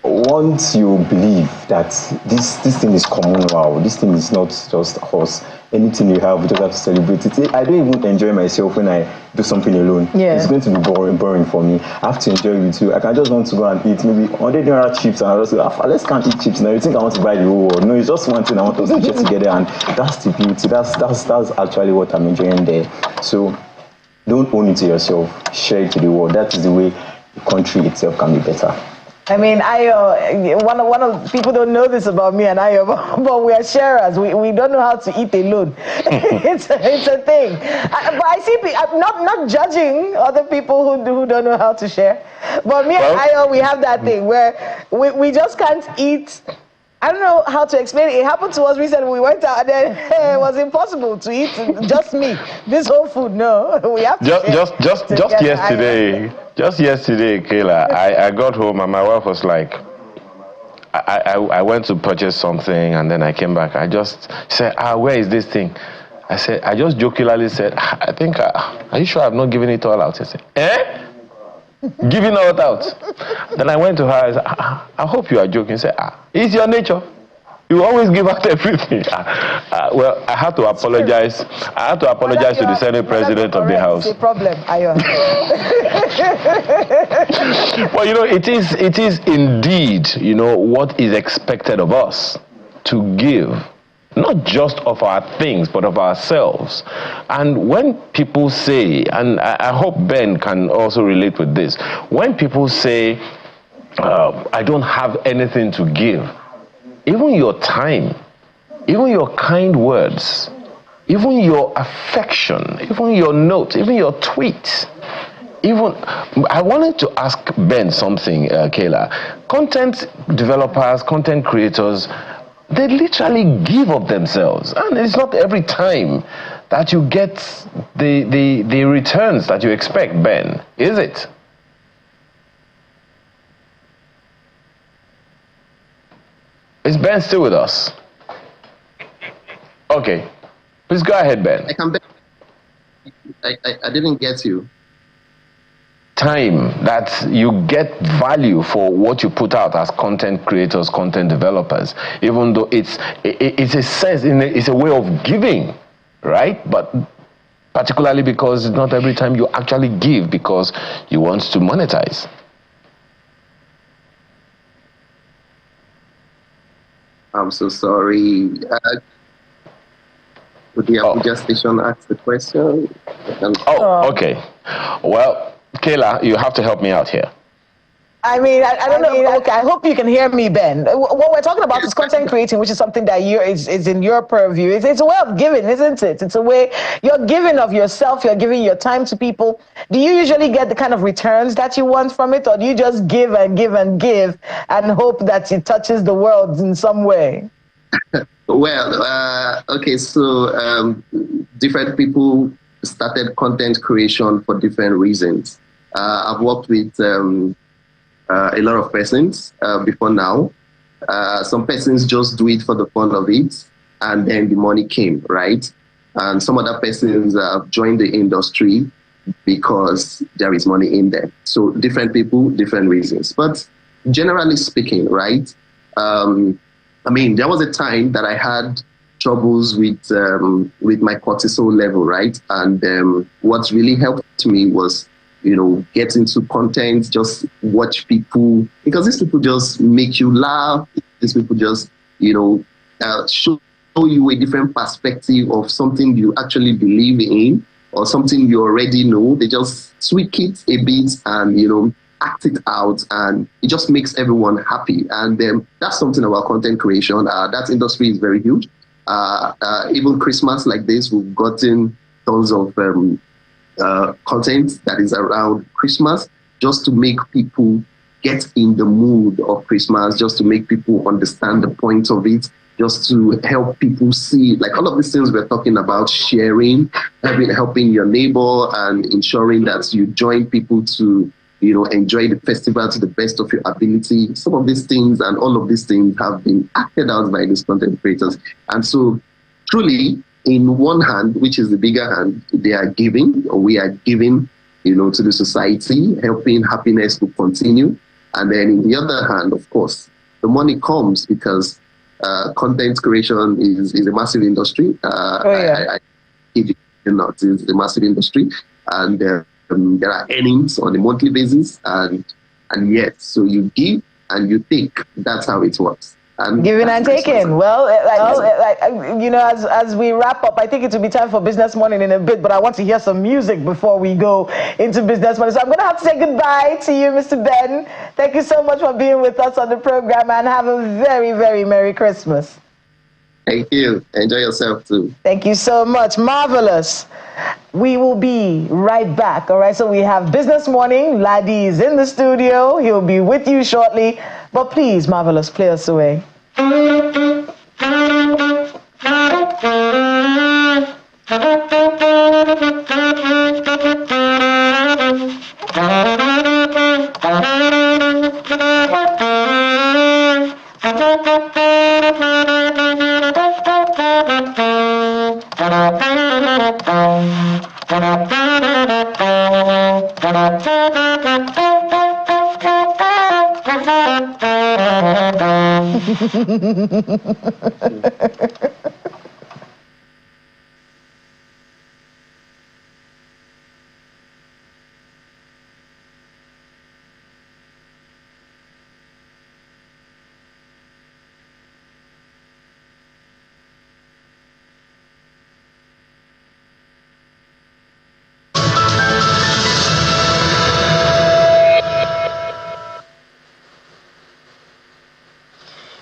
once you believe that this thing is communal, this thing is not just us, anything you have, you just have to celebrate it. I don't even enjoy myself when I do something alone. Yeah. It's going to be boring for me. I have to enjoy it too. I can just want to go and eat maybe 100 naira chips, and I just say, let's can't eat chips now. You think I want to buy the whole world? No, it's just one thing I want us to get together, and that's the beauty. That's actually what I'm enjoying there. So don't own it to yourself. Share it to the world. That is the way the country itself can be better. I mean, one of people don't know this about me and Ayo, but we are sharers. We don't know how to eat alone. It's a thing. But I see, I'm not judging other people who don't know how to share. But me and Ayo, we have that thing where we just can't eat. I don't know how to explain it. It happened to us recently. We went out and then it was impossible to eat just me. This whole food, no. We have to just yesterday. Just yesterday, Kayla, I got home and my wife was like, I went to purchase something and then I came back. I just said, where is this thing? I just jokingly said, I think, are you sure I've not given it all out? She said, giving all out. Then I went to her, I said, I hope you are joking. She said, it's your nature. You always give out everything. Well, I had to apologize. I had to apologize to the Senate President of the House. It's a problem, Ayon. Well, it is indeed, what is expected of us to give, not just of our things, but of ourselves. And when people say, and I hope Ben can also relate with this, when people say, I don't have anything to give, even your time, even your kind words, even your affection, even your notes, even your tweets, I wanted to ask Ben something, Kayla. Content developers, content creators, they literally give of themselves. And it's not every time that you get the returns that you expect, Ben, is it? Is Ben still with us? Okay. Please go ahead, Ben. I didn't get you. Time that you get value for what you put out as content creators, content developers, even though it's a sense, it's a way of giving, right? But particularly because it's not every time you actually give because you want to monetize. I'm so sorry. Would the Abuja station ask the question? Okay. Well, Kayla, you have to help me out here. I mean, I don't know. Okay, I hope you can hear me, Ben. What we're talking about is content creating, which is something that is in your purview. It's a way of giving, isn't it? It's a way you're giving of yourself. You're giving your time to people. Do you usually get the kind of returns that you want from it, or do you just give and give and give and hope that it touches the world in some way? Well, okay, so different people started content creation for different reasons. I've worked with a lot of persons before now. Some persons just do it for the fun of it, and then the money came, right? And some other persons joined the industry because there is money in there. So different people, different reasons. But generally speaking, right? I mean, there was a time that I had troubles with my cortisol level, right? And what really helped me was, get into content, just watch people, because these people just make you laugh. These people just, show you a different perspective of something you actually believe in or something you already know. They just tweak it a bit and, act it out, and it just makes everyone happy. And that's something about content creation. That industry is very huge. Even Christmas like this, we've gotten tons of content that is around Christmas, just to make people get in the mood of Christmas, just to make people understand the point of it, just to help people see, like all of these things we're talking about, sharing, helping your neighbor, and ensuring that you join people to enjoy the festival to the best of your ability. Some of these things and all of these things have been acted out by these content creators. And so truly, in one hand, which is the bigger hand, they are giving, or we are giving, to the society, helping happiness to continue. And then in the other hand, of course, the money comes because content creation is a massive industry. I kid you not, it's a massive industry. And there are earnings on a monthly basis, and yet, so you give and you take. That's how it works. Giving and taking. Well, as we wrap up, I think it will be time for Business Morning in a bit, but I want to hear some music before we go into Business Morning. So I'm going to have to say goodbye to you, Mr. Ben. Thank you so much for being with us on the program, and have a very, very Merry Christmas. Thank you. Enjoy yourself too. Thank you so much. Marvelous. We will be right back. All right. So we have Business Morning. Laddie is in the studio. He'll be with you shortly. But please, Marvelous, play us away.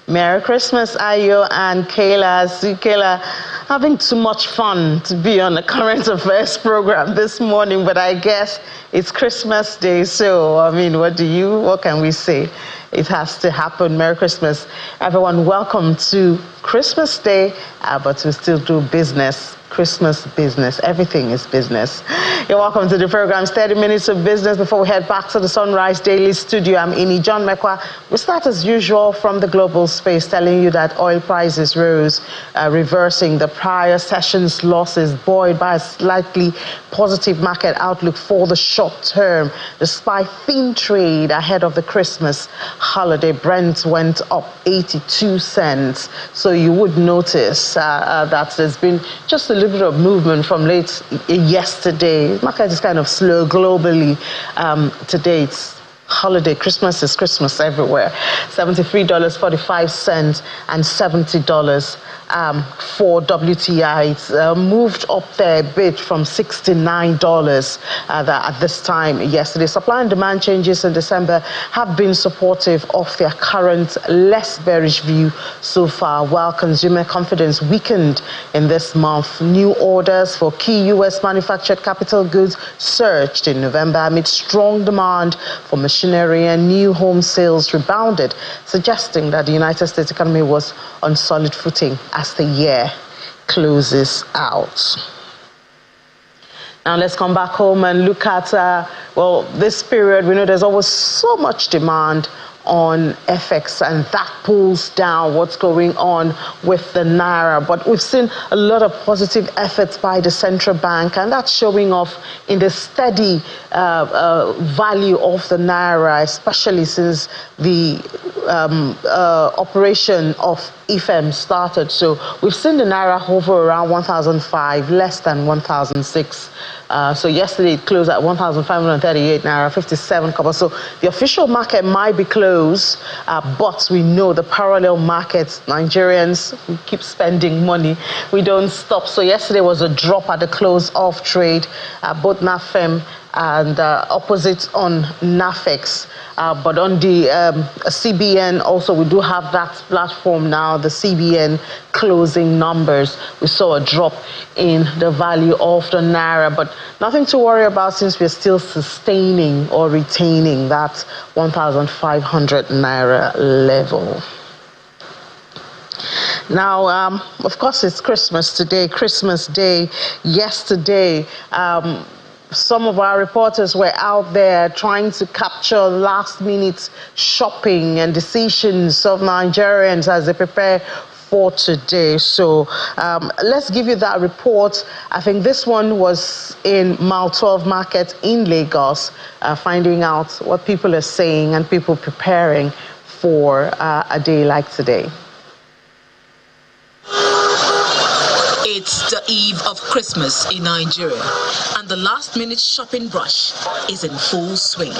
Merry Christmas, Ayo and Kayla. See, Kayla, having too much fun to be on the current affairs program this morning, but I guess it's Christmas Day, so I mean, what can we say? It has to happen. Merry Christmas. Everyone, welcome to Christmas Day, but we still do business. Christmas business. Everything is business. You're welcome to the program's 30 Minutes of Business. Before we head back to the Sunrise Daily Studio, I'm Ini John Mekwa. We start as usual from the global space, telling you that oil prices rose, reversing the prior session's losses, buoyed by a slightly positive market outlook for the short term. Despite thin trade ahead of the Christmas holiday, Brent went up 82 cents. So you would notice that there's been just a little bit of movement from late yesterday. Market is kind of slow globally. Today it's holiday. Christmas is Christmas everywhere. $73.45 and $70 for WTI. It's moved up there a bit from $69 at this time yesterday. Supply and demand changes in December have been supportive of their current less bearish view so far, while consumer confidence weakened in this month. New orders for key U.S. manufactured capital goods surged in November amid strong demand for machinery, and new home sales rebounded, suggesting that the United States economy was on solid footing as the year closes out. Now let's come back home and look at, well, this period. We know there's always so much demand on FX, and that pulls down what's going on with the Naira. But we've seen a lot of positive efforts by the central bank, and that's showing off in the steady value of the Naira, especially since the operation of IFM started. So we've seen the Naira hover around 1,005, less than 1,006. So yesterday it closed at 1,538 Naira, 57 kobo. So the official market might be closed, but we know the parallel markets, Nigerians, we keep spending money. We don't stop. So yesterday was a drop at the close of trade, both NAFEM and opposite on NAFEX. But on the CBN also, we do have that platform now, the CBN closing numbers. We saw a drop in the value of the Naira, but nothing to worry about since we're still sustaining or retaining that 1,500 Naira level. Now, of course, it's Christmas today, Christmas Day. Yesterday, some of our reporters were out there trying to capture last-minute shopping and decisions of Nigerians as they prepare for today. So let's give you that report. I think this one was in Mile 12 Market in Lagos, finding out what people are saying and people preparing for a day like today. It's the eve of Christmas in Nigeria, and the last-minute shopping rush is in full swing.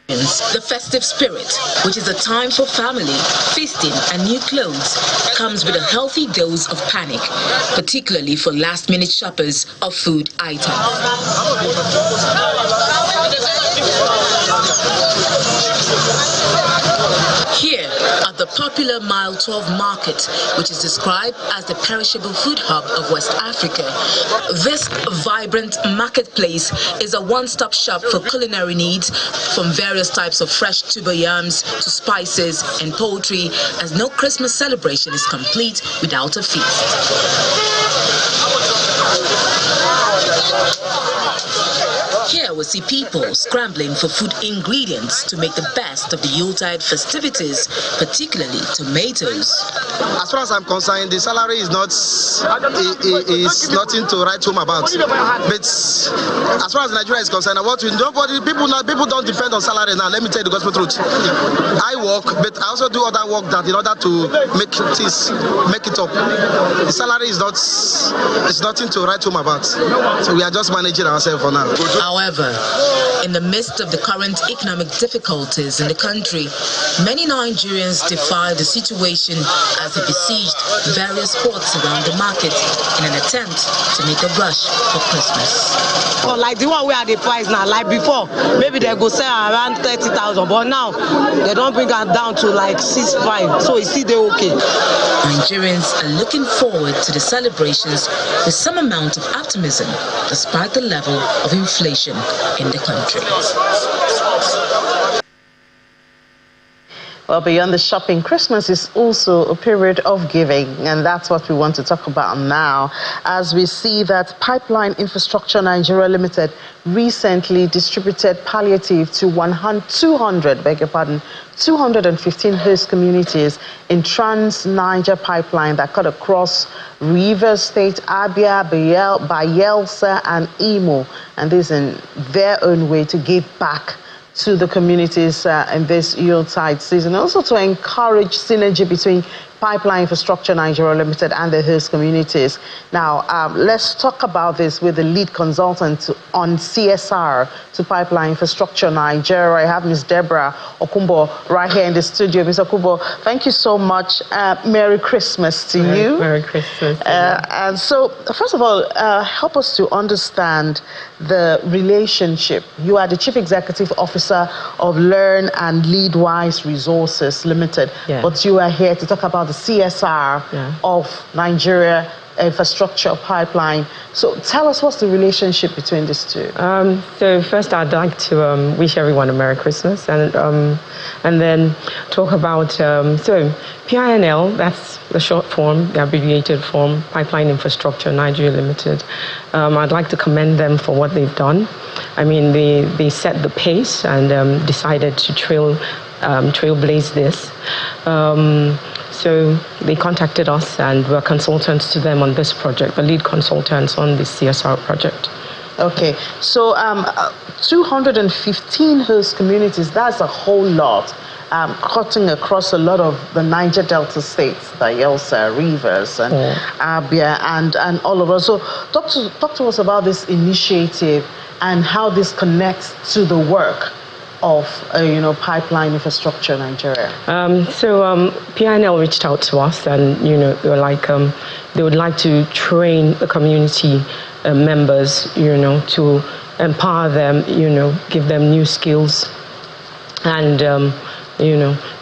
The festive spirit, which is a time for family, feasting, and new clothes, comes with a healthy dose of panic, particularly for last-minute shoppers of food items. Here at the popular Mile 12 Market, which is described as the perishable food hub of West Africa, this vibrant marketplace is a one-stop shop for culinary needs, from various types of fresh tuber yams to spices and poultry, as no Christmas celebration is complete without a feast. Here we see people scrambling for food ingredients to make the best of the Yuletide festivities, particularly tomatoes. As far as I'm concerned, the salary is nothing to write home about. But as far as Nigeria is concerned, people don't depend on salary now. Let me tell you the gospel truth. I work, but I also do other work that in order to make it up. The salary is nothing to write home about. So we are just managing ourselves for now. However, in the midst of the current economic difficulties in the country, many Nigerians defy the situation as they besieged various spots around the market in an attempt to make a rush for Christmas. Well, like the one we are the price now, like before, maybe they go sell around 30,000, but now they don't bring it down to like 6,500, so it's still okay. Nigerians are looking forward to the celebrations with some amount of optimism, despite the level of inflation in the country. Well, beyond the shopping, Christmas is also a period of giving, and that's what we want to talk about now, as we see that Pipeline Infrastructure Nigeria Limited recently distributed palliative to 215 host communities in Trans-Niger Pipeline that cut across Rivers State, Abia, Bayelsa, and Imo, and this in their own way to give back to the communities in this Yuletide season, also to encourage synergy between Pipeline Infrastructure Nigeria Limited and the host communities. Now, let's talk about this with the lead consultant on CSR to Pipeline Infrastructure Nigeria. I have Ms. Deborah Okumbo right here in the studio. Ms. Okumbo, thank you so much. Merry Christmas to you. Merry Christmas. And so, first of all, help us to understand the relationship. You are the Chief Executive Officer of Learn and Lead Wise Resources Limited, but you are here to talk about the CSR of Nigeria Infrastructure Pipeline. So tell us, what's the relationship between these two? So first, I'd like to wish everyone a Merry Christmas, and then talk about so PINL. That's the short form, the abbreviated form, Pipeline Infrastructure Nigeria Limited. I'd like to commend them for what they've done. I mean, they set the pace and decided to trailblaze this. So they contacted us, and we're consultants to them on this project, the lead consultants on this CSR project. Okay, so 215 host communities, that's a whole lot, cutting across a lot of the Niger Delta states, Bayelsa, Rivers, and Abia, and all of us. So talk to us about this initiative and how this connects to the work of Pipeline Infrastructure Nigeria. So PINL reached out to us, and they were like they would like to train the community members, to empower them, give them new skills, and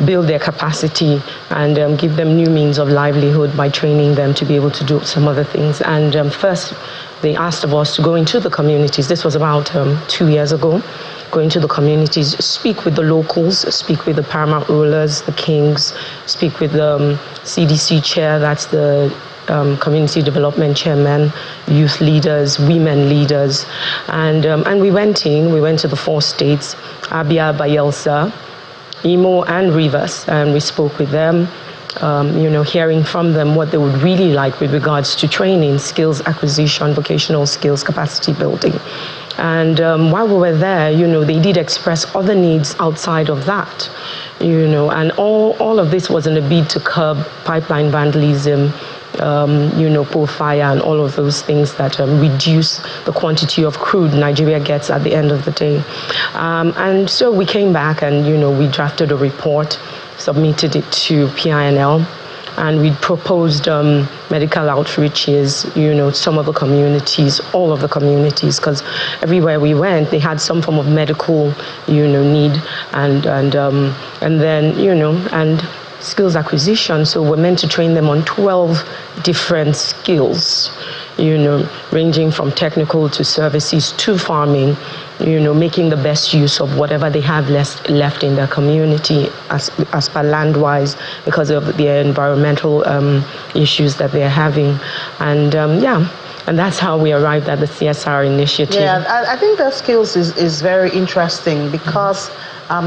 build their capacity, and give them new means of livelihood by training them to be able to do some other things. And first, they asked of us to go into the communities. This was about 2 years ago. Go into the communities, speak with the locals, speak with the paramount rulers, the kings, speak with the CDC chair, that's the community development chairman, youth leaders, women leaders. And we went to the 4 states, Abia, Bayelsa, Imo, and Rivers, and we spoke with them, hearing from them what they would really like with regards to training, skills acquisition, vocational skills, capacity building. And while we were there, they did express other needs outside of that, and all of this was in a bid to curb pipeline vandalism, poor fire, and all of those things that reduce the quantity of crude Nigeria gets at the end of the day. And so we came back, and, we drafted a report, submitted it to PINL, and we proposed medical outreaches, some of the communities, all of the communities, because everywhere we went, they had some form of medical, need, and then, and skills acquisition. So we're meant to train them on 12 different skills, ranging from technical to services to farming, making the best use of whatever they have left in their community as per land-wise, because of their environmental issues that they're having. And and that's how we arrived at the CSR initiative. Yeah, I think that skills is very interesting, because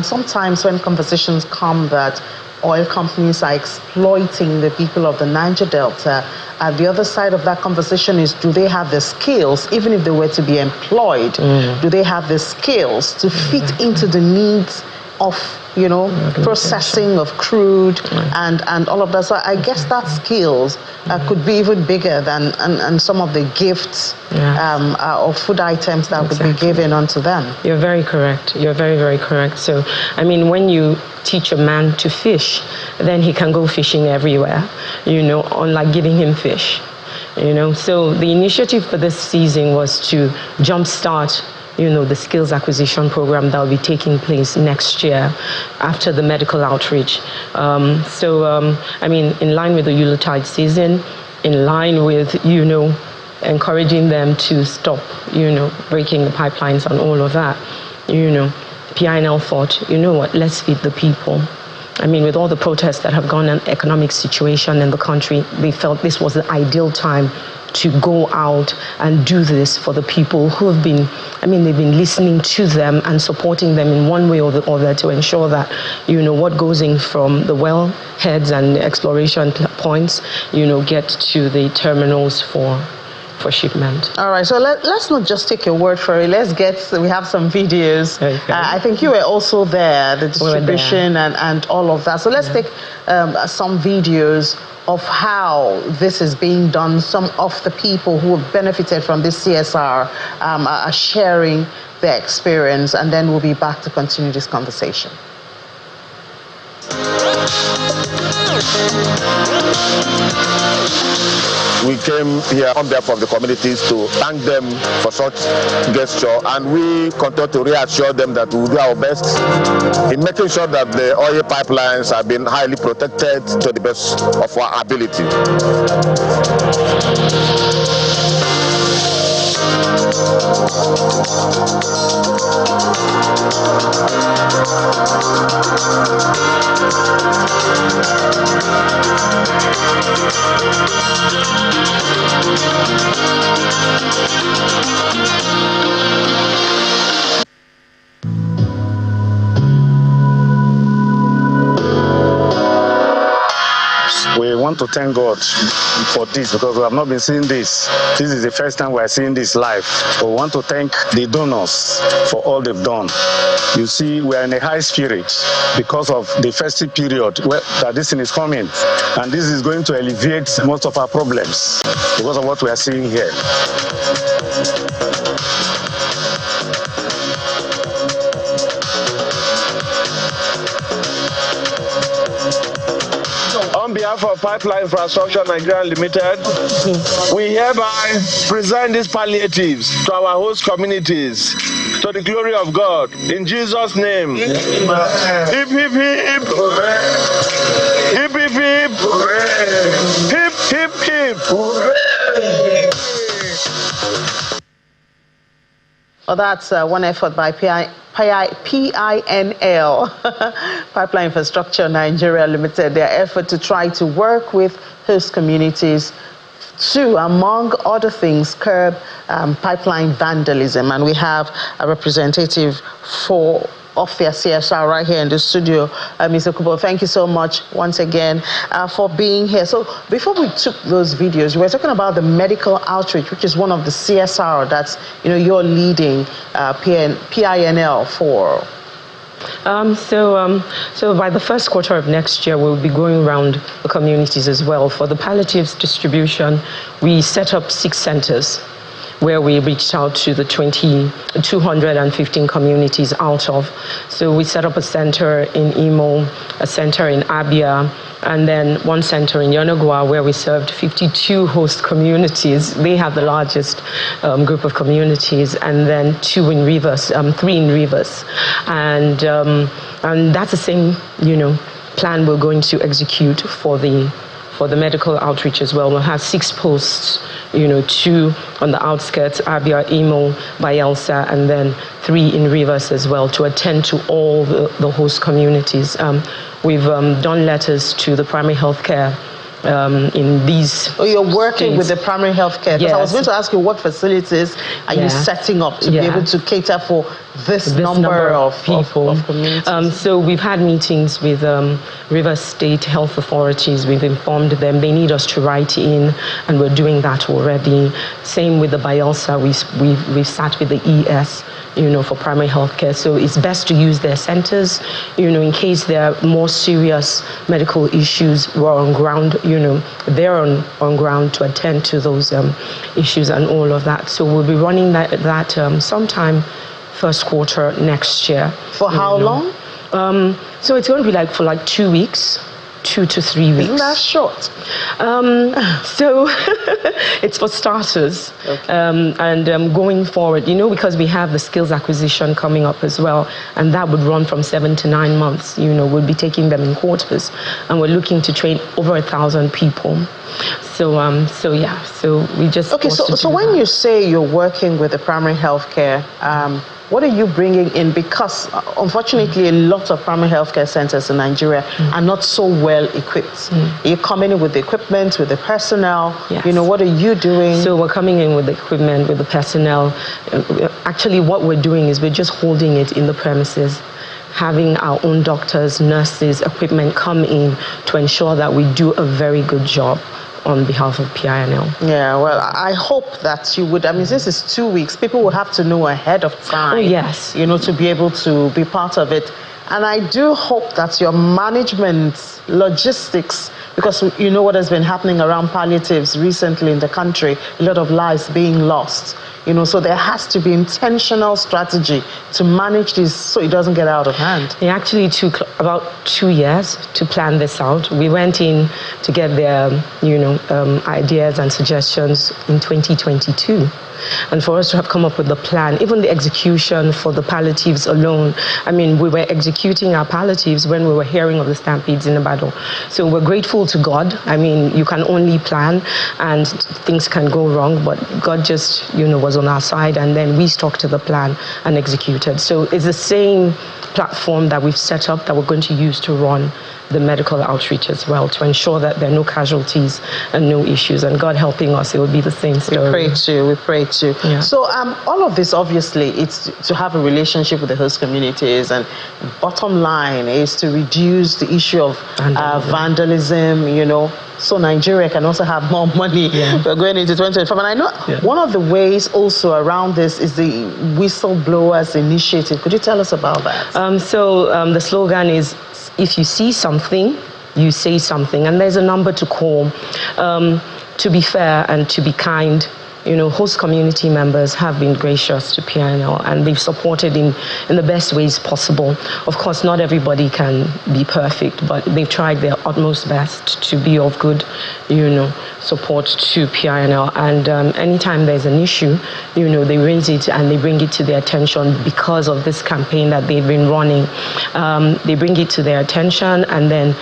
sometimes when conversations come that oil companies are exploiting the people of the Niger Delta, the other side of that conversation is, do they have the skills, even if they were to be employed, do they have the skills to fit into the needs of processing of crude and all of that? So I guess that skills could be even bigger than and some of the gifts or food items that would be given unto them. You're very correct. You're very, very correct. So, I mean, when you teach a man to fish, then he can go fishing everywhere, unlike giving him fish, So the initiative for this season was to jumpstart the skills acquisition program that will be taking place next year after the medical outreach. I mean, in line with the Yuletide season, in line with, encouraging them to stop, breaking the pipelines and all of that, PINL thought, what, let's feed the people. I mean, with all the protests that have gone on, economic situation in the country, they felt this was the ideal time to go out and do this for the people who have been, they've been listening to them and supporting them in one way or the other to ensure that, what goes in from the wellheads and exploration points, get to the terminals for for shipment. All right, so let's not just take your word for it. We have some videos. Okay. I think you were also there, the distribution and all of that. So let's take some videos of how this is being done. Some of the people who have benefited from this CSR are sharing their experience, and then we'll be back to continue this conversation. We came here on behalf of the communities to thank them for such gesture, and we continue to reassure them that we will do our best in making sure that the oil pipelines have been highly protected to the best of our ability. We want to thank God for this because we have not been seeing this. This is the first time we are seeing this live. So we want to thank the donors for all they've done. You see, we are in a high spirit because of the festive period that this thing is coming. And this is going to alleviate most of our problems because of what we are seeing here. On behalf of Pipeline Infrastructure Nigeria Limited, we hereby present these palliatives to our host communities, to the glory of God. In Jesus' name. Hip, hip, hip. Hip, hip, hip. Hip, hip, hip. Well, that's one effort by PINL, Pipeline Infrastructure Nigeria Limited, their effort to try to work with host communities to, among other things, curb pipeline vandalism. And we have a representative of their CSR right here in the studio. Mr. Kubo, thank you so much once again for being here. So before we took those videos, we were talking about the medical outreach, which is one of the CSR that's, you're leading PINL for. So by the first quarter of next year, we'll be going around the communities as well. For the palliatives distribution, we set up 6 centers where we reached out to the 215 communities out of. So we set up a center in Imo, a center in Abia, and then one center in Yenagoa where we served 52 host communities. They have the largest group of communities, and then 3 in Rivers. And that's the same, plan we're going to execute for the medical outreach as well. We'll have 6 posts, 2 on the outskirts, Abia, Imo, Bayelsa, and then 3 in Rivers as well, to attend to all the host communities. We've done letters to the primary health care in these. Oh, you're working states with the primary health care. Yes. I was going to ask you, what facilities are you setting up to be able to cater for this number of people? Of communities? So we've had meetings with River State Health Authorities. We've informed them they need us to write in, and we're doing that already. Same with the Bayelsa. We've sat with the ES, for primary health care. So it's best to use their centers, in case there are more serious medical issues. We're on ground, they're on ground to attend to those issues and all of that. So we'll be running that sometime first quarter next year. For how long? So it's going to be for 2 weeks. 2 to 3 weeks. Isn't that short? So it's for starters. Okay. And going forward, because we have the skills acquisition coming up as well, and that would run from 7 to 9 months. We'll be taking them in quarters, and we're looking to train over 1,000 people. So we just So when you say you're working with the primary health care, what are you bringing in? Because unfortunately, a lot of primary healthcare centers in Nigeria are not so well equipped. You're coming in with the equipment, with the personnel. Yes. What are you doing? So we're coming in with the equipment, with the personnel. Actually, what we're doing is we're just holding it in the premises, having our own doctors, nurses, equipment come in to ensure that we do a very good job on behalf of PINL. Yeah, well, I hope that you would, I mean, this is 2 weeks. People will have to know ahead of time. Oh, yes. You know, to be able to be part of it. And I do hope that your management, logistics, because you know what has been happening around palliatives recently in the country, a lot of lives being lost. You know, so there has to be intentional strategy to manage this so it doesn't get out of hand. It actually took about 2 years to plan this out. We went in to get their, ideas and suggestions in 2022. And for us to have come up with the plan, even the execution for the palliatives alone, I mean, we were executing our palliatives when we were hearing of the stampedes in Daboh. So we're grateful to God. I mean, you can only plan and things can go wrong, but God just, was on our side, and then we stuck to the plan and executed. So it's the same platform that we've set up that we're going to use to run the medical outreach as well, to ensure that there are no casualties and no issues. And God helping us, it will be the same story. We pray too. Yeah. So all of this, obviously, it's to have a relationship with the host communities, and bottom line is to reduce the issue of vandalism, so Nigeria can also have more money. Yeah. We're going into 2025. And I know one of the ways also around this is the Whistleblowers Initiative. Could you tell us about that? The slogan is, if you see something, you say something. And there's a number to call. To be fair and to be kind, host community members have been gracious to PINL, and they've supported in the best ways possible. Of course, not everybody can be perfect, but they've tried their utmost best to be of good, support to PINL. And anytime there's an issue, they raise it and they bring it to their attention because of this campaign that they've been running. They bring it to their attention, and then,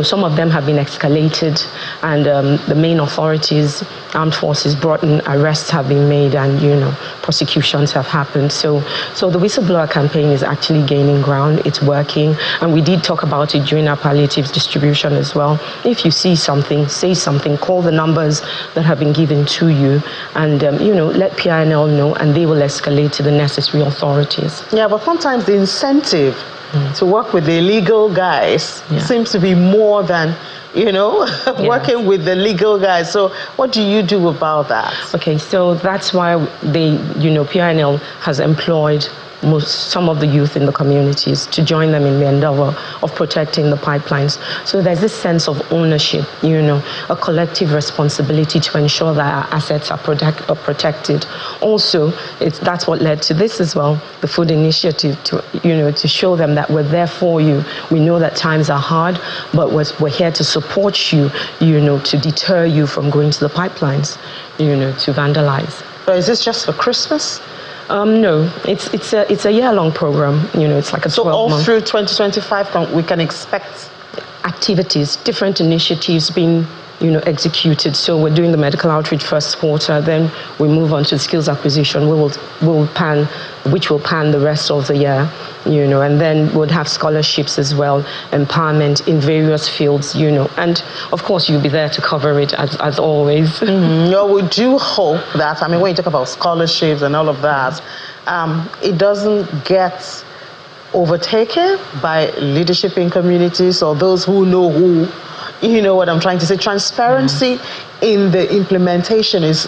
some of them have been escalated, and the main authorities, armed forces, brought in arrests have been made, and prosecutions have happened. So the whistleblower campaign is actually gaining ground. It's working, and we did talk about it during our palliatives distribution as well. If you see something, say something. Call the numbers that have been given to you, and let PINL know, and they will escalate to the necessary authorities. Yeah, but sometimes the incentive to work with the illegal guys seems to be more than working with the legal guys. So what do you do about that? Okay, so that's why PINL has employed some of the youth in the communities to join them in the endeavor of protecting the pipelines. So there's this sense of ownership, a collective responsibility to ensure that our assets are protected. Also, that's what led to this as well, the food initiative, to show them that we're there for you. We know that times are hard, but we're here to support you, to deter you from going to the pipelines, to vandalize. So is this just for Christmas? No, it's a year-long program. It's like a 12-month. So all through 2025, we can expect activities, different initiatives being executed. So we're doing the medical outreach first quarter, then we move on to skills acquisition. Which will pan the rest of the year, and then we'll have scholarships as well, empowerment in various fields, and of course you'll be there to cover it as always. No, we do hope that, when you talk about scholarships and all of that, it doesn't get overtaken by leadership in communities or those who know who. You know what I'm trying to say? Transparency in the implementation is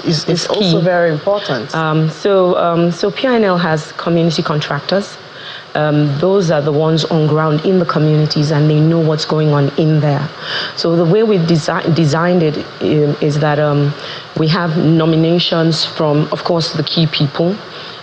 also very important. So PINL has community contractors. Those are the ones on ground in the communities, and they know what's going on in there. So the way we've designed it is that we have nominations from, of course, the key people,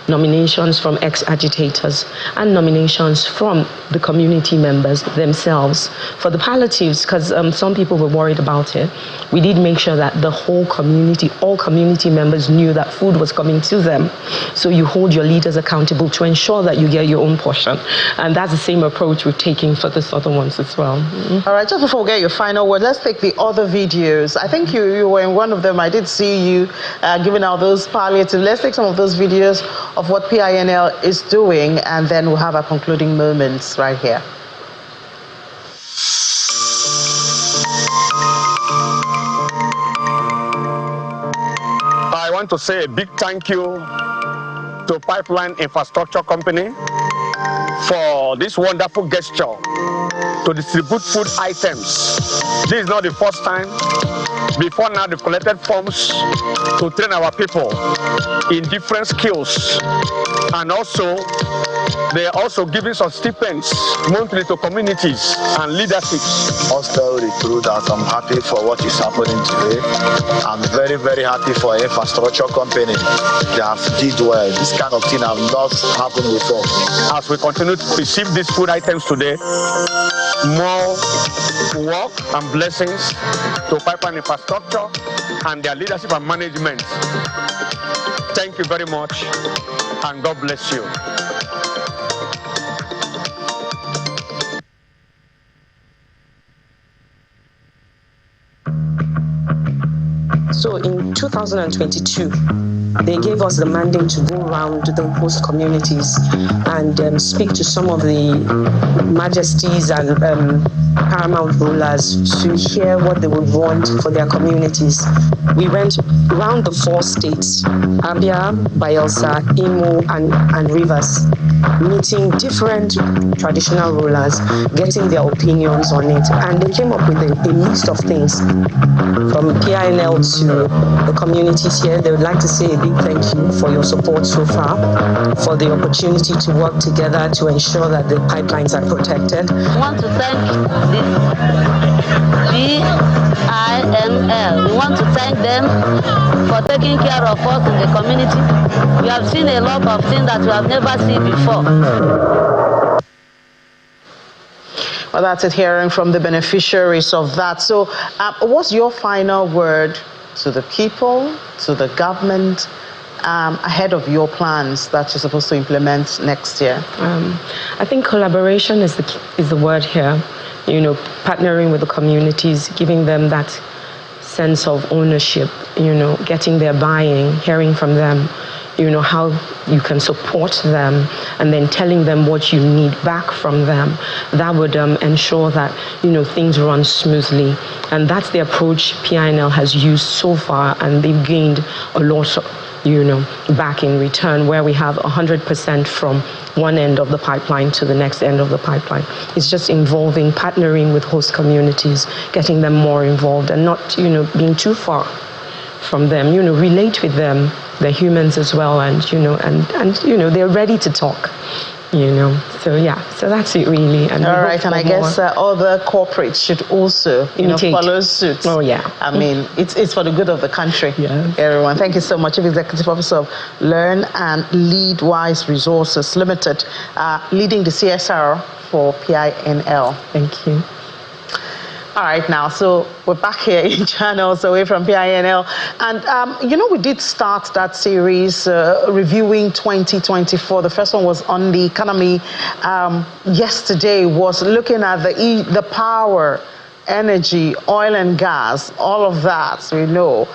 nominations from ex-agitators, and nominations from the community members themselves. For the palliatives, because some people were worried about it, we did make sure that the whole community, all community members knew that food was coming to them. So you hold your leaders accountable to ensure that you get your own portion. And that's the same approach we're taking for the other ones as well. All right, just before we get your final word, let's take the other videos. I think you were in one of them. I did see you giving out those palliatives. Let's take some of those videos of what PINL is doing, and then we'll have our concluding moments right here. I want to say a big thank you to Pipeline Infrastructure Company for this wonderful gesture to distribute food items. This is not the first time Before now, they've collected funds to train our people in different skills, and also they are also giving some stipends monthly to communities and leaderships. I'll tell the truth that I'm happy for what is happening today. I'm very, very happy for infrastructure company. They have did well. This kind of thing have not happened before. As we continue to receive these food items today, more work and blessings to pipeline infrastructure and their leadership and management. Thank you very much, and God bless you. So in 2022, they gave us the mandate to go around the host communities and speak to some of the majesties and paramount rulers to hear what they would want for their communities. We went around the 4 states, Abia, Bayelsa, Imo, and Rivers, meeting different traditional rulers, getting their opinions on it. And they came up with a list of things from PINL to the communities here. They would like to say a big thank you for your support so far, for the opportunity to work together to ensure that the pipelines are protected. I want to thank the PINL. We want to thank them for taking care of us in the community. We have seen a lot of things that we have never seen before. Well, that's it, hearing from the beneficiaries of that. So what's your final word to the people, to the government, ahead of your plans that you're supposed to implement next year? I think collaboration is the word here. You know, partnering with the communities, giving them that sense of ownership, you know, getting their buy-in, hearing from them, you know, how you can support them, and then telling them what you need back from them. That would ensure that, you know, things run smoothly. And that's the approach PINL has used so far, and they've gained a lot, you know, back in return, where we have 100% from one end of the pipeline to the next end of the pipeline. It's just involving, partnering with host communities, getting them more involved, and not, you know, being too far from them, you know, relate with them. They're humans as well, and you know, and you know, they're ready to talk, you know. So yeah, so that's it really. And all right, and I guess other corporates should also, you know, follow suit. Oh yeah. I mean, it's for the good of the country. Yeah. Everyone, thank you so much. Chief Executive Officer of Learn and Lead Wise Resources Limited, leading the CSR for PINL. Thank you. All right, now, so we're back here in channels away from PINL. And, you know, we did start that series reviewing 2024. The first one was on the economy. Yesterday was looking at the power, energy, oil and gas, all of that, we know.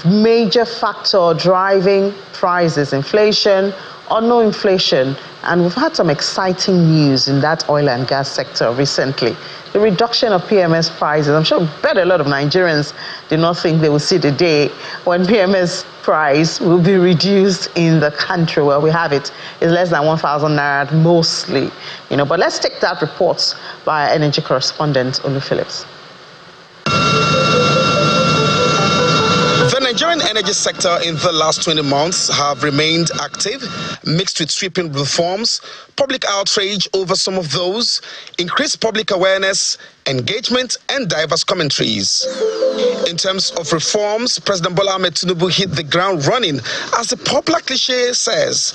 Major factor driving prices, inflation or no inflation. And we've had some exciting news in that oil and gas sector recently. The reduction of PMS prices. I'm sure a lot of Nigerians did not think they would see the day when PMS price will be reduced in the country. Well, we have it. It's less than 1,000 naira mostly, you know. But let's take that report by our energy correspondent, Olu Phillips. The Nigerian energy sector in the last 20 months have remained active, mixed with sweeping reforms, public outrage over some of those, increased public awareness, engagement, and diverse commentaries. In terms of reforms, President Bola Ahmed Tinubu hit the ground running, as the popular cliche says.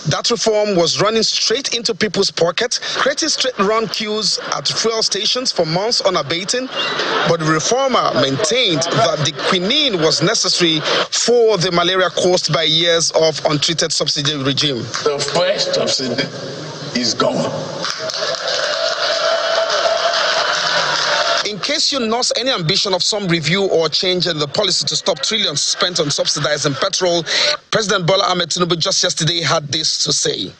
That reform was running straight into people's pockets, creating straight-run queues at fuel stations for months unabating. But the reformer maintained that the quinine was necessary for the malaria caused by years of untreated subsidy regime. The first subsidy is gone. In case you nurse any ambition of some review or change in the policy to stop trillions spent on subsidizing petrol, President Bola Ahmed Tinubu just yesterday had this to say.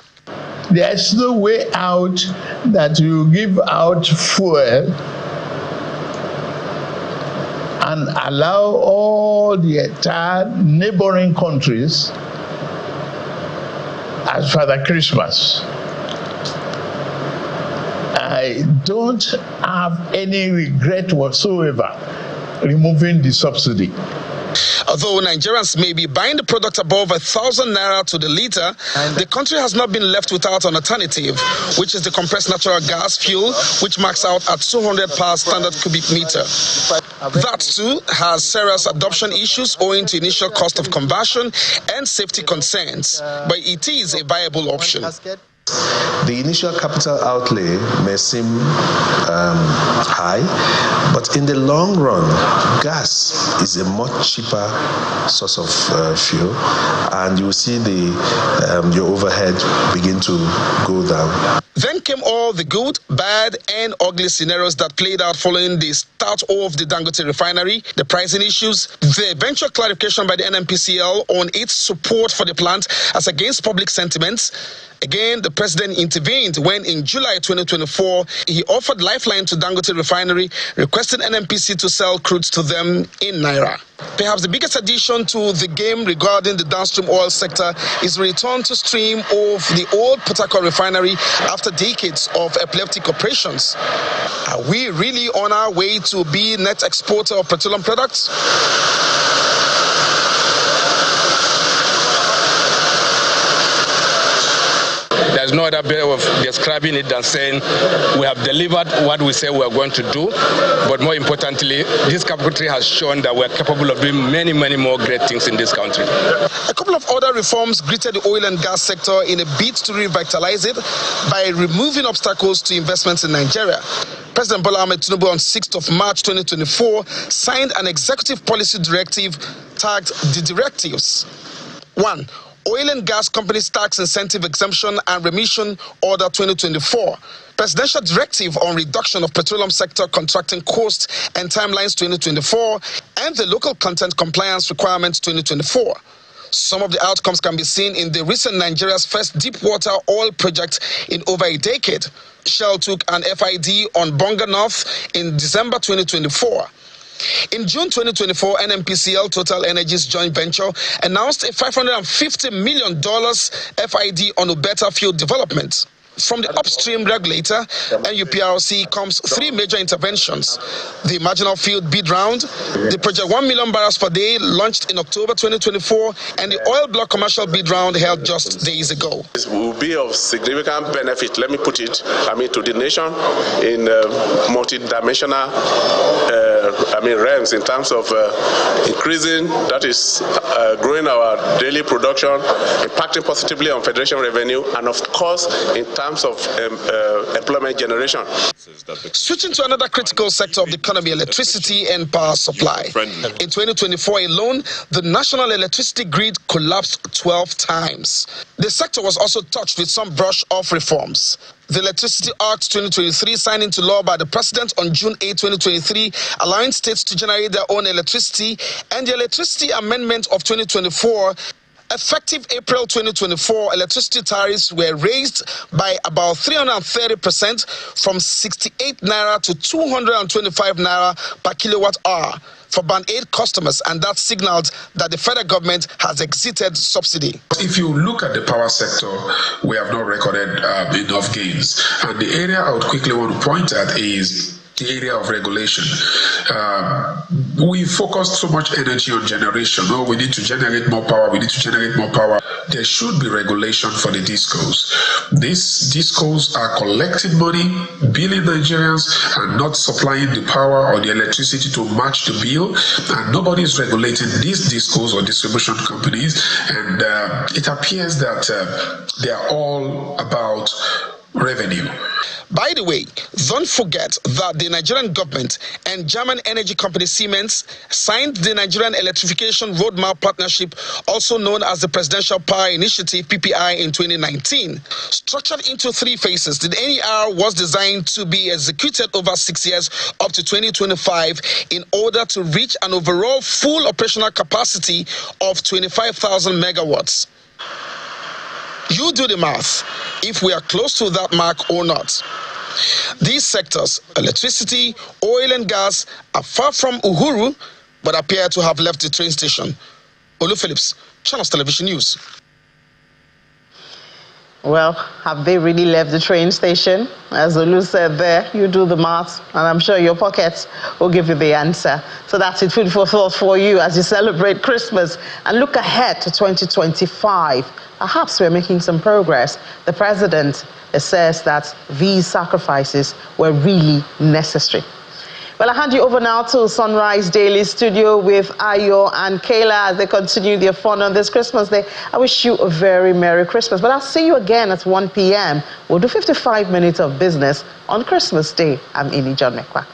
There's no way out that you give out fuel and allow all the entire neighboring countries as Father Christmas. I don't have any regret whatsoever removing the subsidy. Although Nigerians may be buying the product above 1,000 naira to the litre, the country has not been left without an alternative, which is the compressed natural gas fuel, which marks out at 200 per standard cubic meter. That too has serious adoption issues owing to initial cost of combustion and safety concerns, but it is a viable option. The initial capital outlay may seem high, but in the long run, gas is a much cheaper source of fuel, and you will see your overhead begin to go down. Then came all the good, bad, and ugly scenarios that played out following the start of the Dangote refinery, the pricing issues, the eventual clarification by the NNPCL on its support for the plant as against public sentiments. Again, the president intervened when in July 2024, he offered lifeline to Dangote refinery, requesting NNPC to sell crude to them in Naira. Perhaps the biggest addition to the game regarding the downstream oil sector is the return to stream of the old Port Harcourt refinery after decades of epileptic operations. Are we really on our way to be net exporter of petroleum products? There's no other way of describing it than saying we have delivered what we say we are going to do, but more importantly, this country has shown that we're capable of doing many, many more great things in this country. A couple of other reforms greeted the oil and gas sector in a bid to revitalize it by removing obstacles to investments in Nigeria. President Bola Ahmed Tinubu on 6th of March 2024 signed an executive policy directive tagged the directives. 1. Oil and Gas Companies Tax Incentive Exemption and Remission Order 2024, Presidential Directive on Reduction of Petroleum Sector Contracting Costs and Timelines 2024, and the Local Content Compliance Requirements 2024. Some of the outcomes can be seen in the recent Nigeria's first deep-water oil project in over a decade. Shell took an FID on Bonga North in December 2024. In June 2024, NNPCL Total Energies joint venture announced a $550 million FID on Ubeta field development. From the upstream regulator, NUPRC, comes 3 major interventions. The marginal field bid round, the project 1 million barrels per day launched in October 2024, and the oil block commercial bid round held just days ago. This will be of significant benefit, let me put it, to the nation in multi-dimensional realms in terms of increasing, that is, growing our daily production, impacting positively on federation revenue, and of course, in terms of employment generation. Switching to another critical sector of the economy, electricity and power supply. In 2024 alone, the national electricity grid collapsed 12 times. The sector was also touched with some brush-off reforms. The Electricity Act 2023, signed into law by the President on June 8, 2023, allowing states to generate their own electricity, and the Electricity Amendment of 2024, effective April 2024, electricity tariffs were raised by about 330% from 68 naira to 225 naira per kilowatt hour for Band 8 customers, and that signaled that the federal government has exited subsidy. If you look at the power sector, we have not recorded enough gains. And the area I would quickly want to point at is the area of regulation. We focused so much energy on generation. Oh, we need to generate more power. We need to generate more power. There should be regulation for the discos. These discos are collecting money, billing Nigerians, and not supplying the power or the electricity to match the bill. And nobody is regulating these discos or distribution companies. And it appears that they are all about revenue. By the way, don't forget that the Nigerian government and German energy company Siemens signed the Nigerian Electrification Roadmap Partnership, also known as the Presidential Power Initiative, PPI, in 2019. Structured into 3 phases, the NER was designed to be executed over 6 years up to 2025 in order to reach an overall full operational capacity of 25,000 megawatts. You do the math, if we are close to that mark or not. These sectors, electricity, oil and gas, are far from Uhuru, but appear to have left the train station. Olu Phillips, Channels Television News. Well, have they really left the train station? As Olu said there, you do the math, and I'm sure your pockets will give you the answer. So that's it, food for thought for you as you celebrate Christmas and look ahead to 2025. Perhaps we're making some progress. The president says that these sacrifices were really necessary. Well, I hand you over now to Sunrise Daily Studio with Ayo and Kayla as they continue their fun on this Christmas Day. I wish you a very Merry Christmas. But I'll see you again at 1 p.m. We'll do 55 minutes of business on Christmas Day. I'm Ini John Mekwa.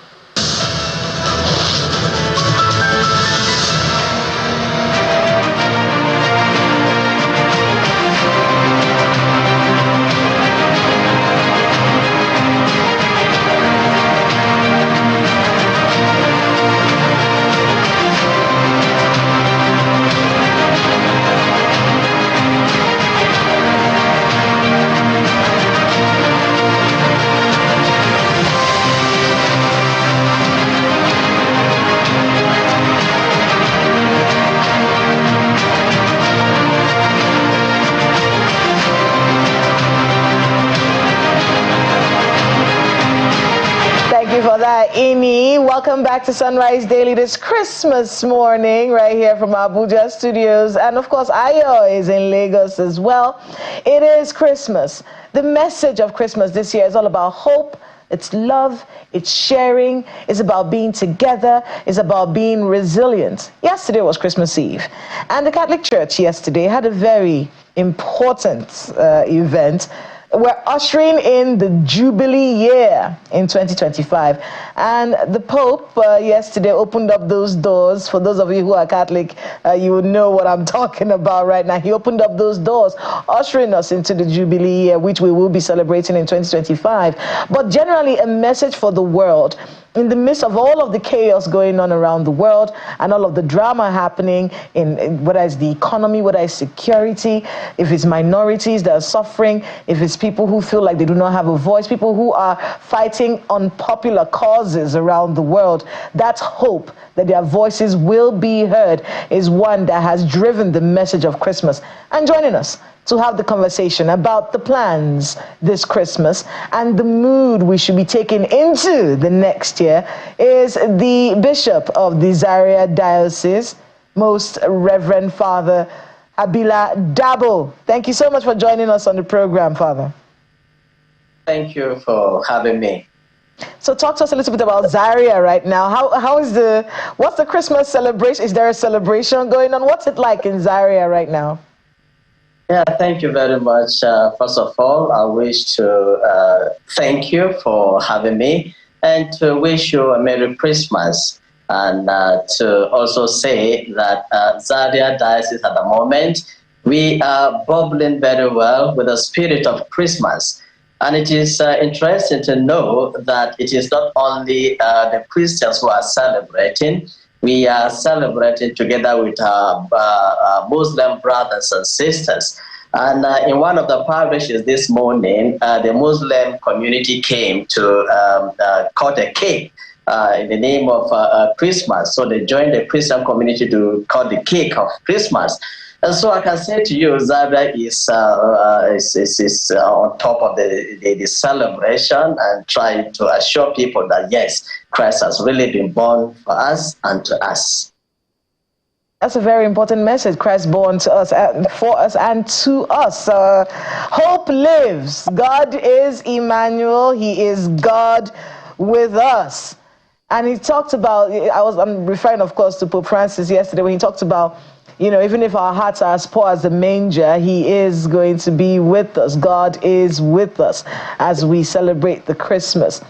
Ini, welcome back to Sunrise Daily this Christmas morning right here from Abuja studios. And of course, Ayo is in Lagos as well. It is Christmas. The message of Christmas this year is all about hope. It's love, it's sharing, it's about being together, it's about being resilient. Yesterday was Christmas Eve, and the Catholic Church yesterday had a very important event. We're ushering in the Jubilee year in 2025. And the Pope yesterday opened up those doors. For those of you who are Catholic, you would know what I'm talking about right now. He opened up those doors, ushering us into the Jubilee year, which we will be celebrating in 2025. But generally, a message for the world. In the midst of all of the chaos going on around the world and all of the drama happening in whether it's the economy, whether it's security, if it's minorities that are suffering, if it's people who feel like they do not have a voice, people who are fighting unpopular causes around the world, that hope that their voices will be heard is one that has driven the message of Christmas. And joining us to have the conversation about the plans this Christmas and the mood we should be taking into the next year is the Bishop of the Zaria Diocese, Most Reverend Father Kabila Daboh. Thank you so much for joining us on the program, Father. Thank you for having me. So talk to us a little bit about Zaria right now. What's the Christmas celebration? Is there a celebration going on? What's it like in Zaria right now? Yeah, thank you very much. First of all, I wish to thank you for having me and to wish you a Merry Christmas. And to also say that Zaria Diocese at the moment, we are bubbling very well with the spirit of Christmas. And it is interesting to know that it is not only the Christians who are celebrating, we are celebrating together with our Muslim brothers and sisters. And in one of the parishes this morning, the Muslim community came to cut a cake in the name of Christmas. So they joined the Christian community to cut the cake of Christmas. And so I can say to you, Zaria is on top of the celebration and trying to assure people that, yes, Christ has really been born for us and to us. That's a very important message. Christ born to us, for us, and to us. Hope lives. God is Emmanuel. He is God with us. And he talked about, I'm referring, of course, to Pope Francis yesterday when he talked about, you know, even if our hearts are as poor as the manger, he is going to be with us. God is with us as we celebrate the Christmas.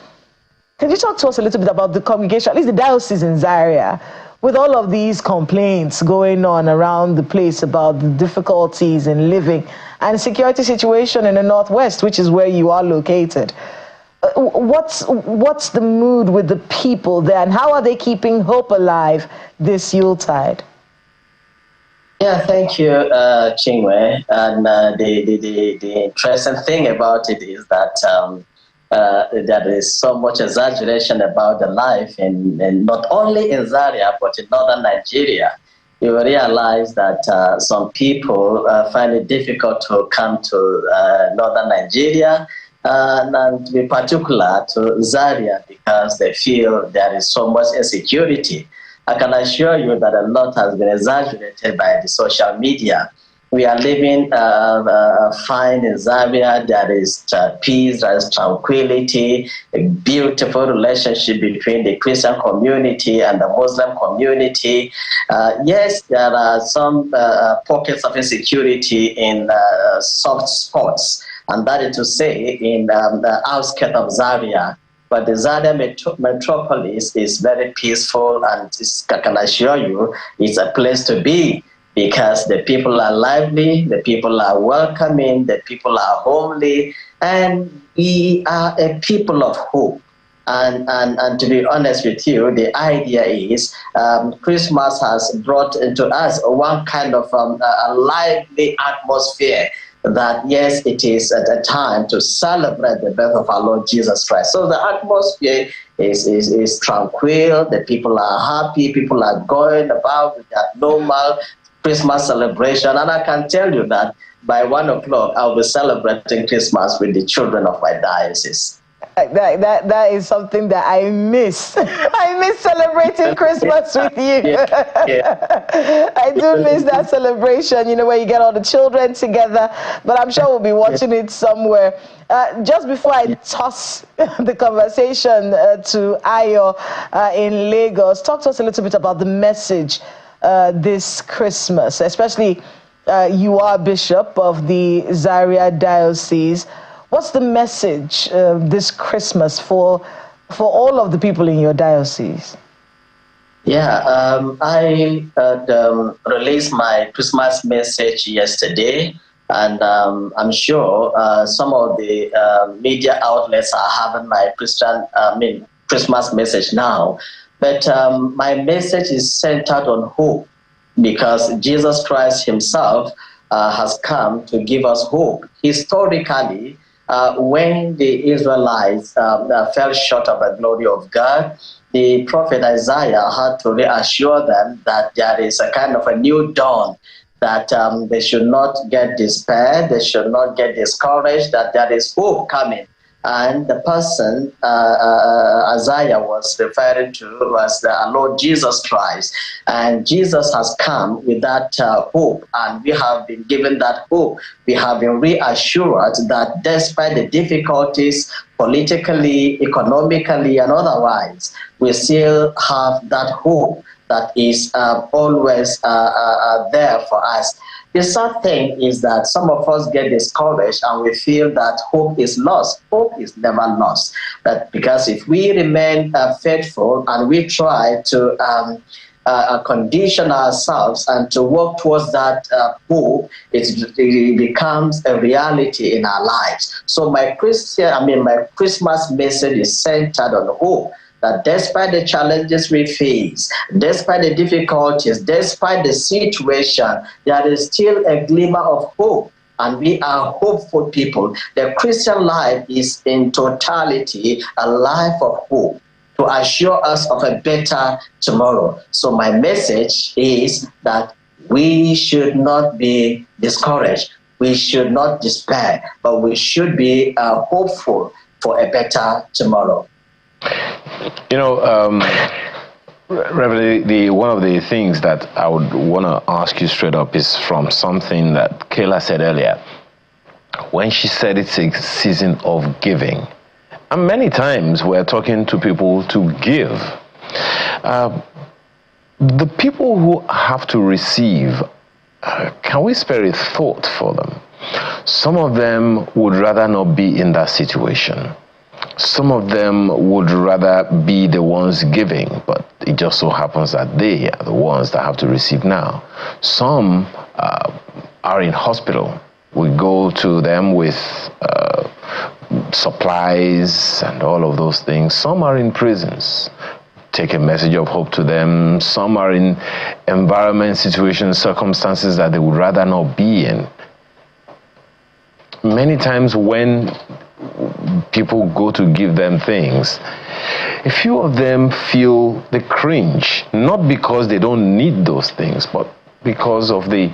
Can you talk to us a little bit about the congregation, at least the diocese in Zaria, with all of these complaints going on around the place about the difficulties in living and security situation in the Northwest, which is where you are located? What's the mood with the people there, and how are they keeping hope alive this Yuletide? Yeah, thank you, Chingwe. And the interesting thing about it is that there is so much exaggeration about the life in not only in Zaria, but in northern Nigeria. you will realize that some people find it difficult to come to northern Nigeria, and to be particular to Zaria, because they feel there is so much insecurity. I can assure you that a lot has been exaggerated by the social media. We are living fine in Zaria. There is peace, there is tranquility, a beautiful relationship between the Christian community and the Muslim community. Yes, there are some pockets of insecurity in soft spots, and that is to say in the outskirts of Zaria. But the Zaria metropolis is very peaceful, and I can assure you it's a place to be, because the people are lively, the people are welcoming, the people are homely, and we are a people of hope. And to be honest with you, the idea is Christmas has brought into us one kind of a lively atmosphere, that yes, it is at a time to celebrate the birth of our Lord Jesus Christ. So the atmosphere is tranquil, the people are happy, people are going about with their normal Christmas celebration. And I can tell you that by 1 o'clock, I'll be celebrating Christmas with the children of my diocese. That is something that I miss. I miss celebrating Christmas with you. I do miss that celebration, you know, where you get all the children together. But I'm sure we'll be watching it somewhere. Just before I toss the conversation to Ayo in Lagos, talk to us a little bit about the message this Christmas, especially you are Bishop of the Zaria Diocese. What's the message this Christmas for all of the people in your diocese? Yeah, I released my Christmas message yesterday, and I'm sure some of the media outlets are having my Christmas message now. But my message is centered on hope, because Jesus Christ himself has come to give us hope. Historically, when the Israelites fell short of the glory of God, the prophet Isaiah had to reassure them that there is a kind of a new dawn, that they should not get despair, they should not get discouraged, that there is hope coming. And the person Isaiah was referring to was the Lord Jesus Christ. And Jesus has come with that hope, and we have been given that hope. We have been reassured that despite the difficulties politically, economically, and otherwise, we still have that hope that is always there for us. The sad thing is that some of us get discouraged and we feel that hope is lost. Hope is never lost. But because if we remain faithful and we try to condition ourselves and to work towards that hope, it becomes a reality in our lives. So my Christmas message is centered on hope. That despite the challenges we face, despite the difficulties, despite the situation, there is still a glimmer of hope, and we are hopeful people. The Christian life is in totality a life of hope, to assure us of a better tomorrow. So my message is that we should not be discouraged, we should not despair, but we should be hopeful for a better tomorrow. You know, Reverend, one of the things that I would want to ask you straight up is from something that Kayla said earlier, when she said it's a season of giving. And many times we're talking to people to give. The people who have to receive, can we spare a thought for them? Some of them would rather not be in that situation. Some of them would rather be the ones giving, but it just so happens that they are the ones that have to receive now. Some are in hospital. We go to them with supplies and all of those things. Some are in prisons. Take a message of hope to them. Some are in environment, situations, circumstances that they would rather not be in. Many times when people go to give them things, a few of them feel the cringe, not because they don't need those things, but because of the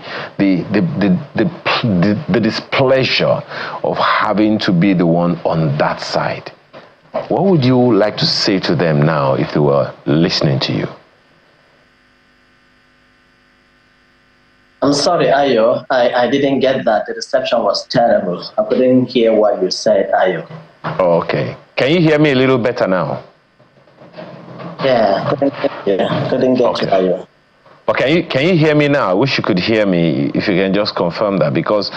displeasure of having to be the one on that side. What would you like to say to them now if they were listening to you? I'm sorry, Ayo. I didn't get that. The reception was terrible. I couldn't hear what you said, Ayo. Oh, okay. Can you hear me a little better now? Yeah, couldn't get you, Ayo. But can you hear me now? I wish you could hear me, if you can just confirm that, because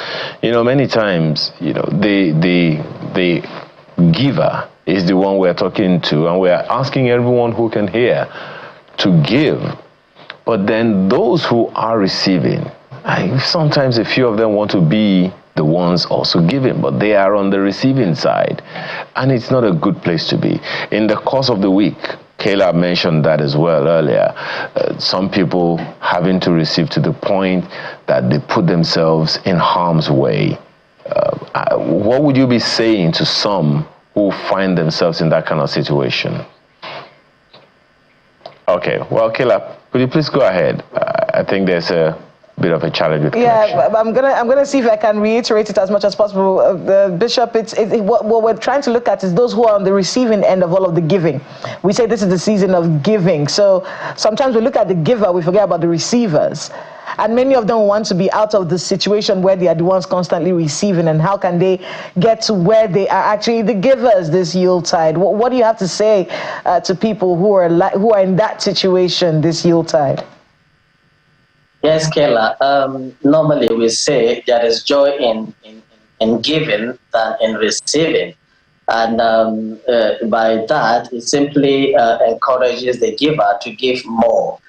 many times the giver is the one we're talking to, and we're asking everyone who can hear to give. But then those who are receiving, sometimes a few of them want to be the ones also giving, but they are on the receiving side, and it's not a good place to be. In the course of the week, Kayla mentioned that as well earlier. Some people having to receive to the point that they put themselves in harm's way. What would you be saying to some who find themselves in that kind of situation? Okay, well, Kayla, could you please go ahead? I think there's a bit of a challenge with connection. Yeah, I'm gonna see if I can reiterate it as much as possible. Bishop, what we're trying to look at is those who are on the receiving end of all of the giving. We say this is the season of giving. So sometimes we look at the giver, we forget about the receivers. And many of them want to be out of the situation where they are the ones constantly receiving, and how can they get to where they are actually the givers this Yuletide? What do you have to say to people who are in that situation this Yuletide? Yes, Kayla. Normally we say there is joy in giving than in receiving. And by that, it simply encourages the giver to give more.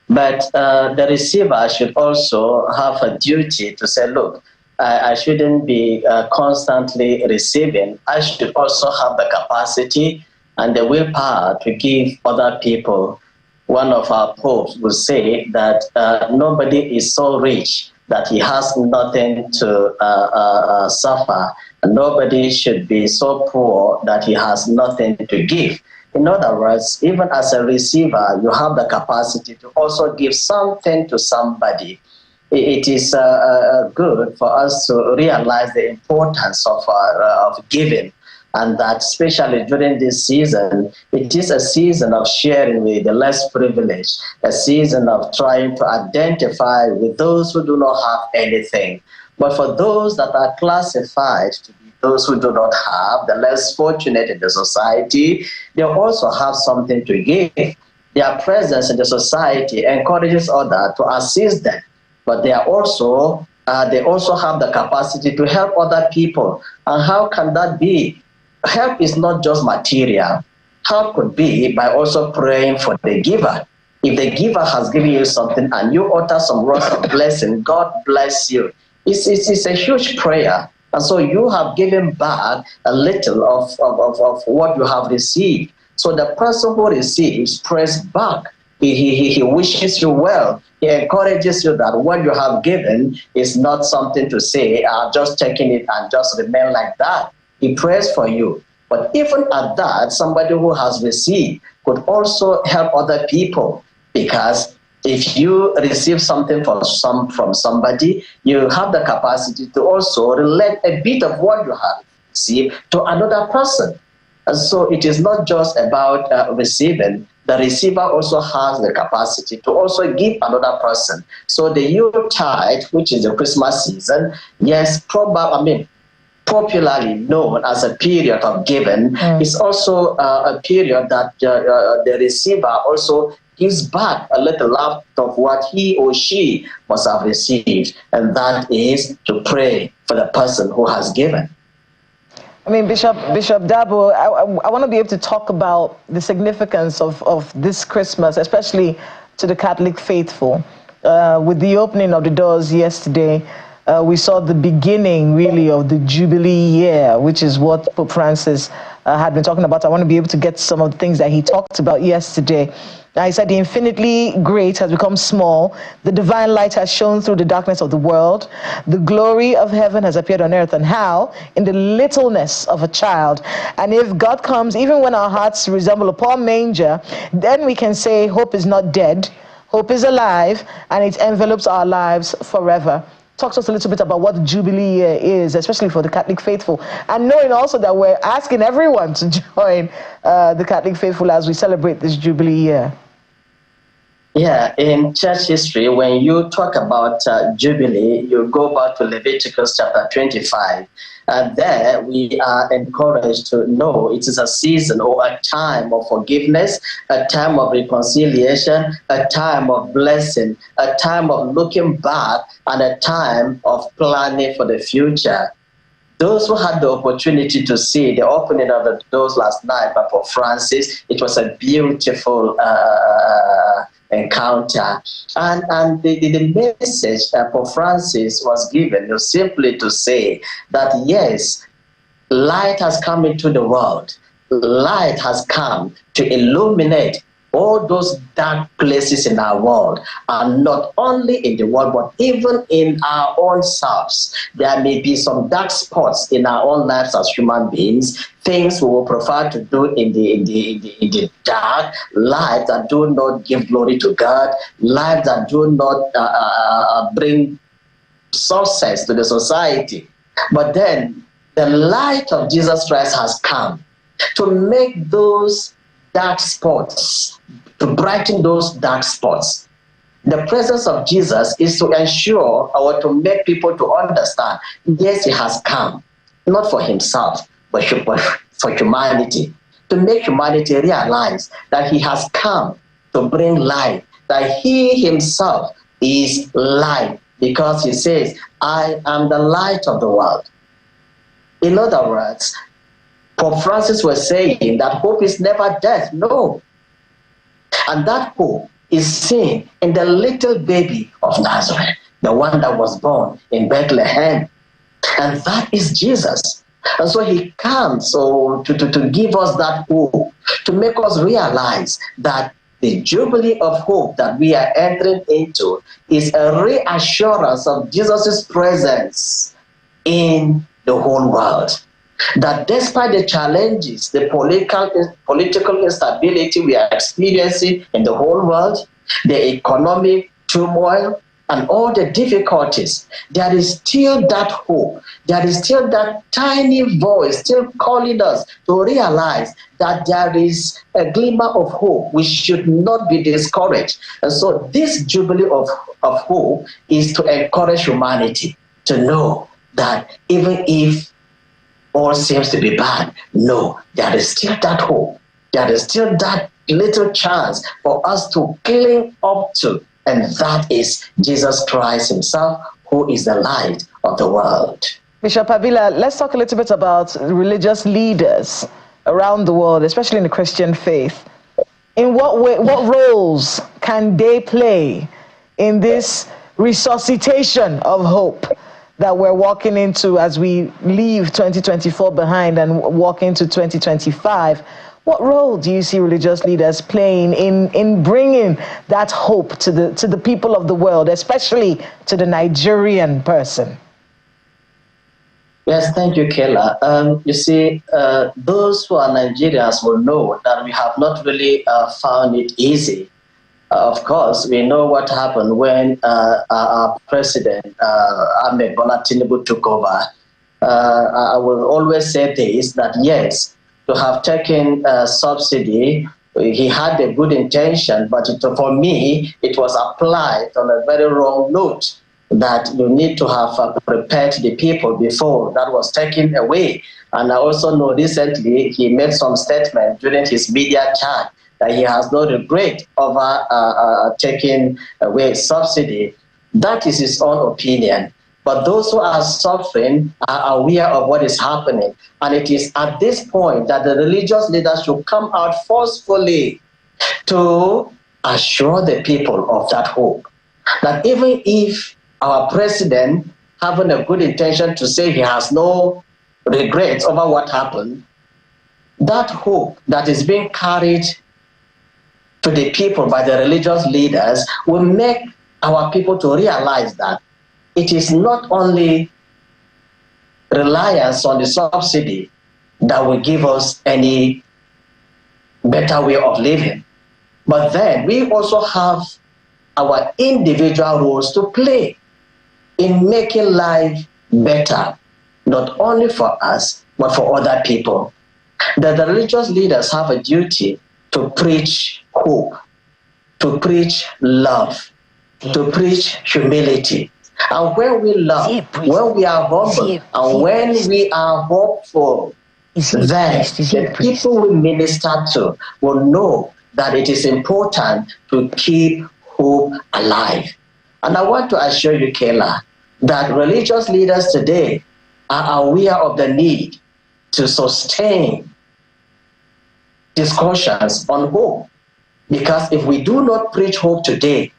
But the receiver should also have a duty to say, look, I shouldn't be constantly receiving. I should also have the capacity and the willpower to give other people. One of our popes would say that nobody is so rich that he has nothing to suffer. Nobody should be so poor that he has nothing to give. In other words, even as a receiver, you have the capacity to also give something to somebody. It is good for us to realize the importance of giving, and that especially during this season, it is a season of sharing with the less privileged, a season of trying to identify with those who do not have anything. But for those that are classified to be those who do not have, the less fortunate in the society, they also have something to give. Their presence in the society encourages others to assist them, but they also have the capacity to help other people. And how can that be? Help is not just material. Help could be by also praying for the giver. If the giver has given you something and you utter some words of blessing, God bless you. It's a huge prayer. And so you have given back a little of what you have received. So the person who receives prays back. He wishes you well. He encourages you that what you have given is not something to say, just taking it and just remain like that. He prays for you. But even at that, somebody who has received could also help other people, because if you receive something from somebody, you have the capacity to also relate a bit of what you have received to another person. And so it is not just about receiving. The receiver also has the capacity to also give another person. So the Yuletide, which is the Christmas season, yes, popularly known as a period of giving, is also a period that the receiver also gives back a little out of what he or she must have received, and that is to pray for the person who has given. I mean, Bishop Daboh, I want to be able to talk about the significance of this Christmas, especially to the Catholic faithful. With the opening of the doors yesterday, we saw the beginning, really, of the Jubilee year, which is what Pope Francis had been talking about. I want to be able to get some of the things that he talked about yesterday. He said the infinitely great has become small. The divine light has shone through the darkness of the world. The glory of heaven has appeared on earth. And how? In the littleness of a child. And if God comes, even when our hearts resemble a poor manger, then we can say hope is not dead. Hope is alive, and it envelops our lives forever. Talk to us a little bit about what the Jubilee year is, especially for the Catholic faithful, and knowing also that we're asking everyone to join the Catholic faithful as we celebrate this Jubilee year. Yeah, in church history, when you talk about Jubilee, you go back to Leviticus chapter 25. And there we are encouraged to know it is a season or a time of forgiveness, a time of reconciliation, a time of blessing, a time of looking back, and a time of planning for the future. Those who had the opportunity to see the opening of the doors last night by Pope Francis, it was a beautiful encounter. And the message that Pope Francis was given was simply to say that, yes, light has come into the world. Light has come to illuminate all those dark places in our world, and not only in the world, but even in our own selves. There may be some dark spots in our own lives as human beings, things we will prefer to do in the dark, lives that do not give glory to God, lives that do not bring success to the society. But then the light of Jesus Christ has come to make those dark spots, to brighten those dark spots. The presence of Jesus is to ensure or to make people to understand, yes, he has come, not for himself, but for humanity, to make humanity realize that he has come to bring light, that he himself is light, because he says, I am the light of the world. In other words, Pope Francis was saying that hope is never death. No. And that hope is seen in the little baby of Nazareth, the one that was born in Bethlehem. And that is Jesus. And so he comes to give us that hope, to make us realize that the Jubilee of hope that we are entering into is a reassurance of Jesus' presence in the whole world. That despite the challenges, the political instability we are experiencing in the whole world, the economic turmoil, and all the difficulties, there is still that hope. There is still that tiny voice still calling us to realize that there is a glimmer of hope. We should not be discouraged. And so this Jubilee of hope is to encourage humanity to know that even if all seems to be bad, no, there is still that hope. There is still that little chance for us to cling up to, and that is Jesus Christ himself, who is the light of the world. Bishop Kabila, let's talk a little bit about religious leaders around the world, especially in the Christian faith. In what way, what roles can they play in this resuscitation of hope that we're walking into as we leave 2024 behind and walk into 2025? What role do you see religious leaders playing in bringing that hope to the people of the world, especially to the Nigerian person? Yes, thank you, Kayla. You see, those who are Nigerians will know that we have not really found it easy. Of course, we know what happened when our president, Ahmed Bola Tinubu, took over. I will always say this, that yes, to have taken subsidy, he had a good intention, but for me, it was applied on a very wrong note, that you need to have prepared the people before that was taken away. And I also know recently he made some statement during his media chat that he has no regret over taking away subsidy. That is his own opinion. But those who are suffering are aware of what is happening. And it is at this point that the religious leaders should come out forcefully to assure the people of that hope. That even if our president having a good intention to say he has no regrets over what happened, that hope that is being carried to the people by the religious leaders will make our people to realize that it is not only reliance on the subsidy that will give us any better way of living, but then we also have our individual roles to play in making life better, not only for us, but for other people. That the religious leaders have a duty to preach hope, to preach love, to preach humility. And when we love, when we are humble, and when we are hopeful, then the people we minister to will know that it is important to keep hope alive. And I want to assure you, Kayla, that religious leaders today are aware of the need to sustain discussions on hope. Because if we do not preach hope today,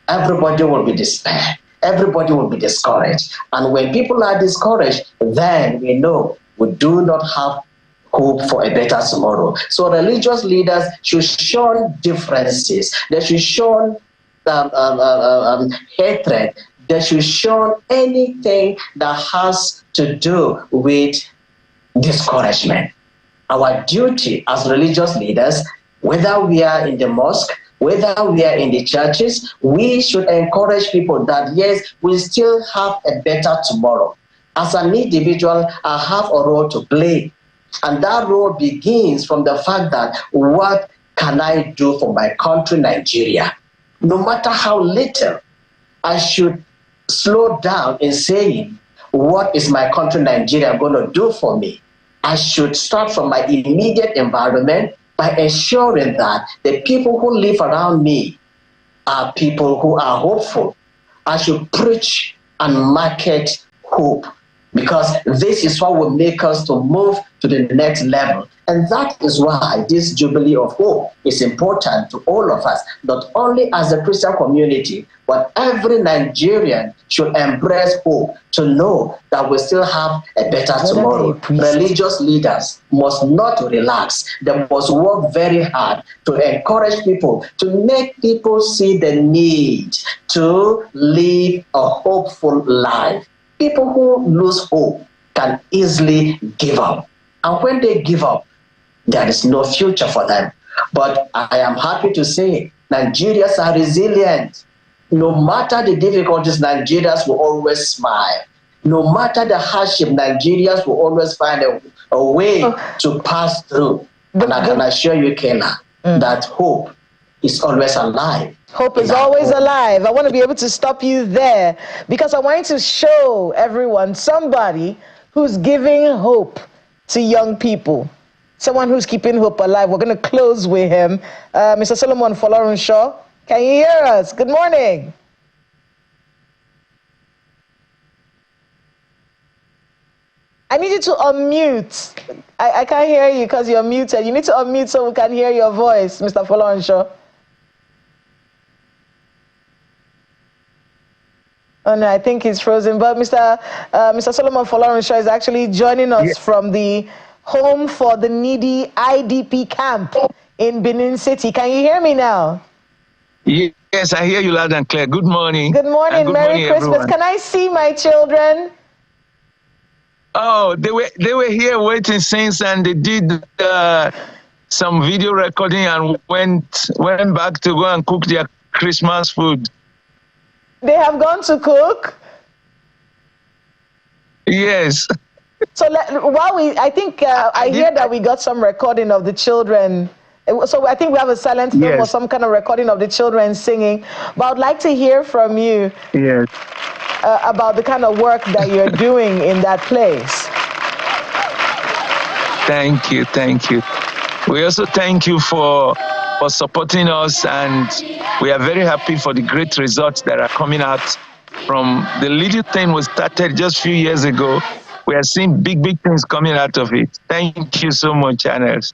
everybody will be despair. Everybody will be discouraged. And when people are discouraged, then we know we do not have hope for a better tomorrow. So religious leaders should shun differences. They should shun hatred. They should shun anything that has to do with discouragement. Our duty as religious leaders, whether we are in the mosque, whether we are in the churches, we should encourage people that yes, we still have a better tomorrow. As an individual, I have a role to play. And that role begins from the fact that what can I do for my country, Nigeria? No matter how little, I should slow down in saying, what is my country, Nigeria, going to do for me? I should start from my immediate environment by ensuring that the people who live around me are people who are hopeful. I should preach and market hope, because this is what will make us to move to the next level. And that is why this Jubilee of Hope is important to all of us, not only as a Christian community, but every Nigerian should embrace hope to know that we still have a better tomorrow. Religious leaders must not relax. They must work very hard to encourage people, to make people see the need to live a hopeful life. People who lose hope can easily give up. And when they give up, there is no future for them. But I am happy to say Nigerians are resilient. No matter the difficulties, Nigerians will always smile. No matter the hardship, Nigerians will always find a way to pass through. And I can assure you, Kayla, that hope is always alive. Hope is always alive. I want to be able to stop you there because I want to show everyone somebody who's giving hope to young people. Someone who's keeping hope alive. We're going to close with him. Mr. Solomon Folorunsho, can you hear us? Good morning. I need you to unmute. I can't hear you because you're muted. You need to unmute so we can hear your voice, Mr. Folorunsho. Oh no, I think he's frozen. But Mr. Solomon Folorunsho is actually joining us from the Home for the Needy IDP camp in Benin City. Can you hear me now? Yes, I hear you loud and clear. Good morning. Good morning. Good Merry morning, Christmas. everyone. Can I see my children? Oh, they were here waiting since, and they did some video recording and went back to go and cook their Christmas food. They have gone to cook? Yes. So I think I hear that we got some recording of the children. So I think we have a silent film or some kind of recording of the children singing. But I'd like to hear from you about the kind of work that you're doing in that place. Thank you. Thank you. We also thank you for supporting us, and we are very happy for the great results that are coming out from the little thing we started just a few years ago. We are seeing big things coming out of it. Thank you so much, channels.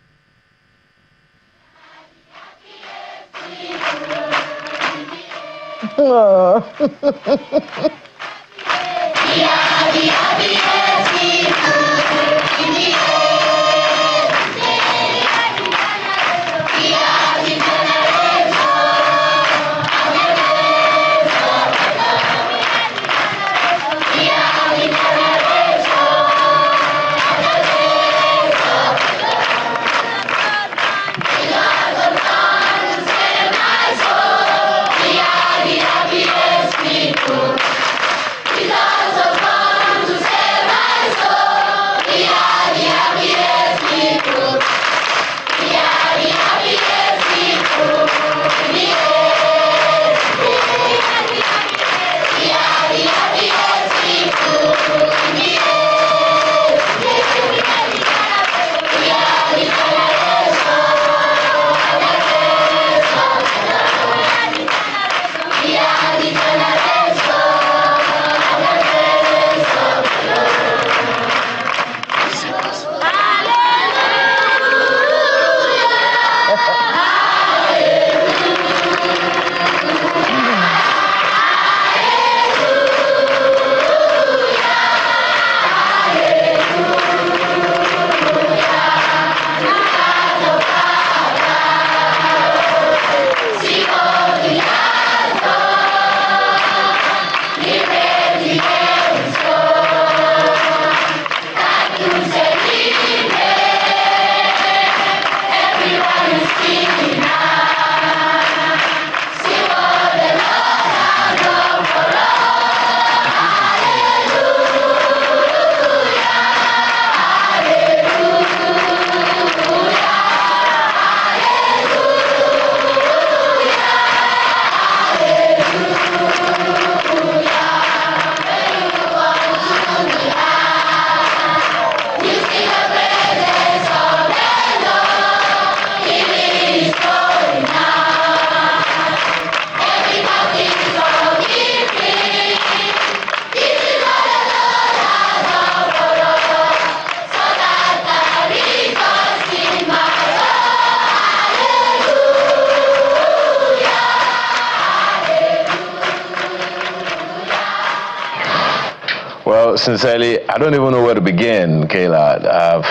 Well, sincerely, I don't even know where to begin, Kayla.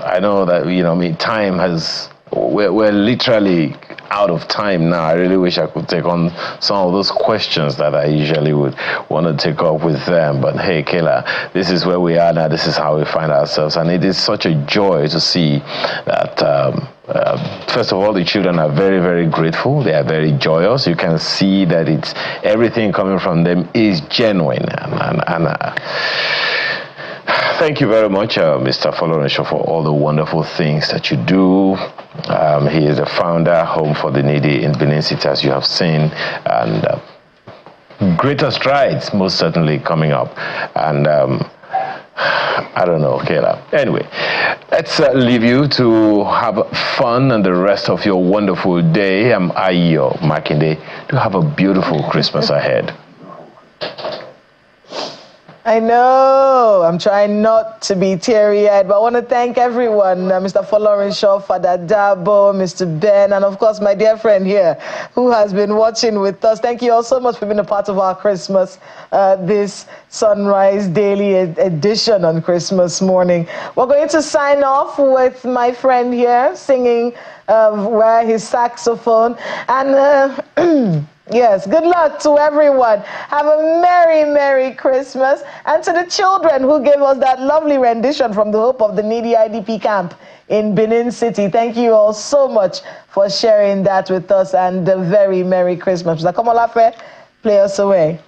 I know that, time we're literally out of time now. I really wish I could take on some of those questions that I usually would want to take up with them. But hey, Kayla, this is where we are now. This is how we find ourselves. And it is such a joy to see that, first of all, the children are very, very grateful. They are very joyous. You can see that it's everything coming from them is genuine. Thank you very much, Mr. Folorunsho, for all the wonderful things that you do. He is the founder, Home for the Needy in Benin City, as you have seen, and greater strides most certainly coming up. And I don't know, Kayla. Anyway, let's leave you to have fun and the rest of your wonderful day. I'm Ayo Makinde. To have a beautiful Christmas ahead. I know, I'm trying not to be teary-eyed, but I want to thank everyone, Mr. Folorunsho, Father Daboh, Mr. Ben, and of course my dear friend here who has been watching with us. Thank you all so much for being a part of our Christmas, this Sunrise Daily edition on Christmas morning. We're going to sign off with my friend here singing where his saxophone, and yes, good luck to everyone. Have a merry, merry Christmas. And to the children who gave us that lovely rendition from the Hope of the Needy IDP camp in Benin City. Thank you all so much for sharing that with us, and a very merry Christmas. Mr. Komolafe, play us away.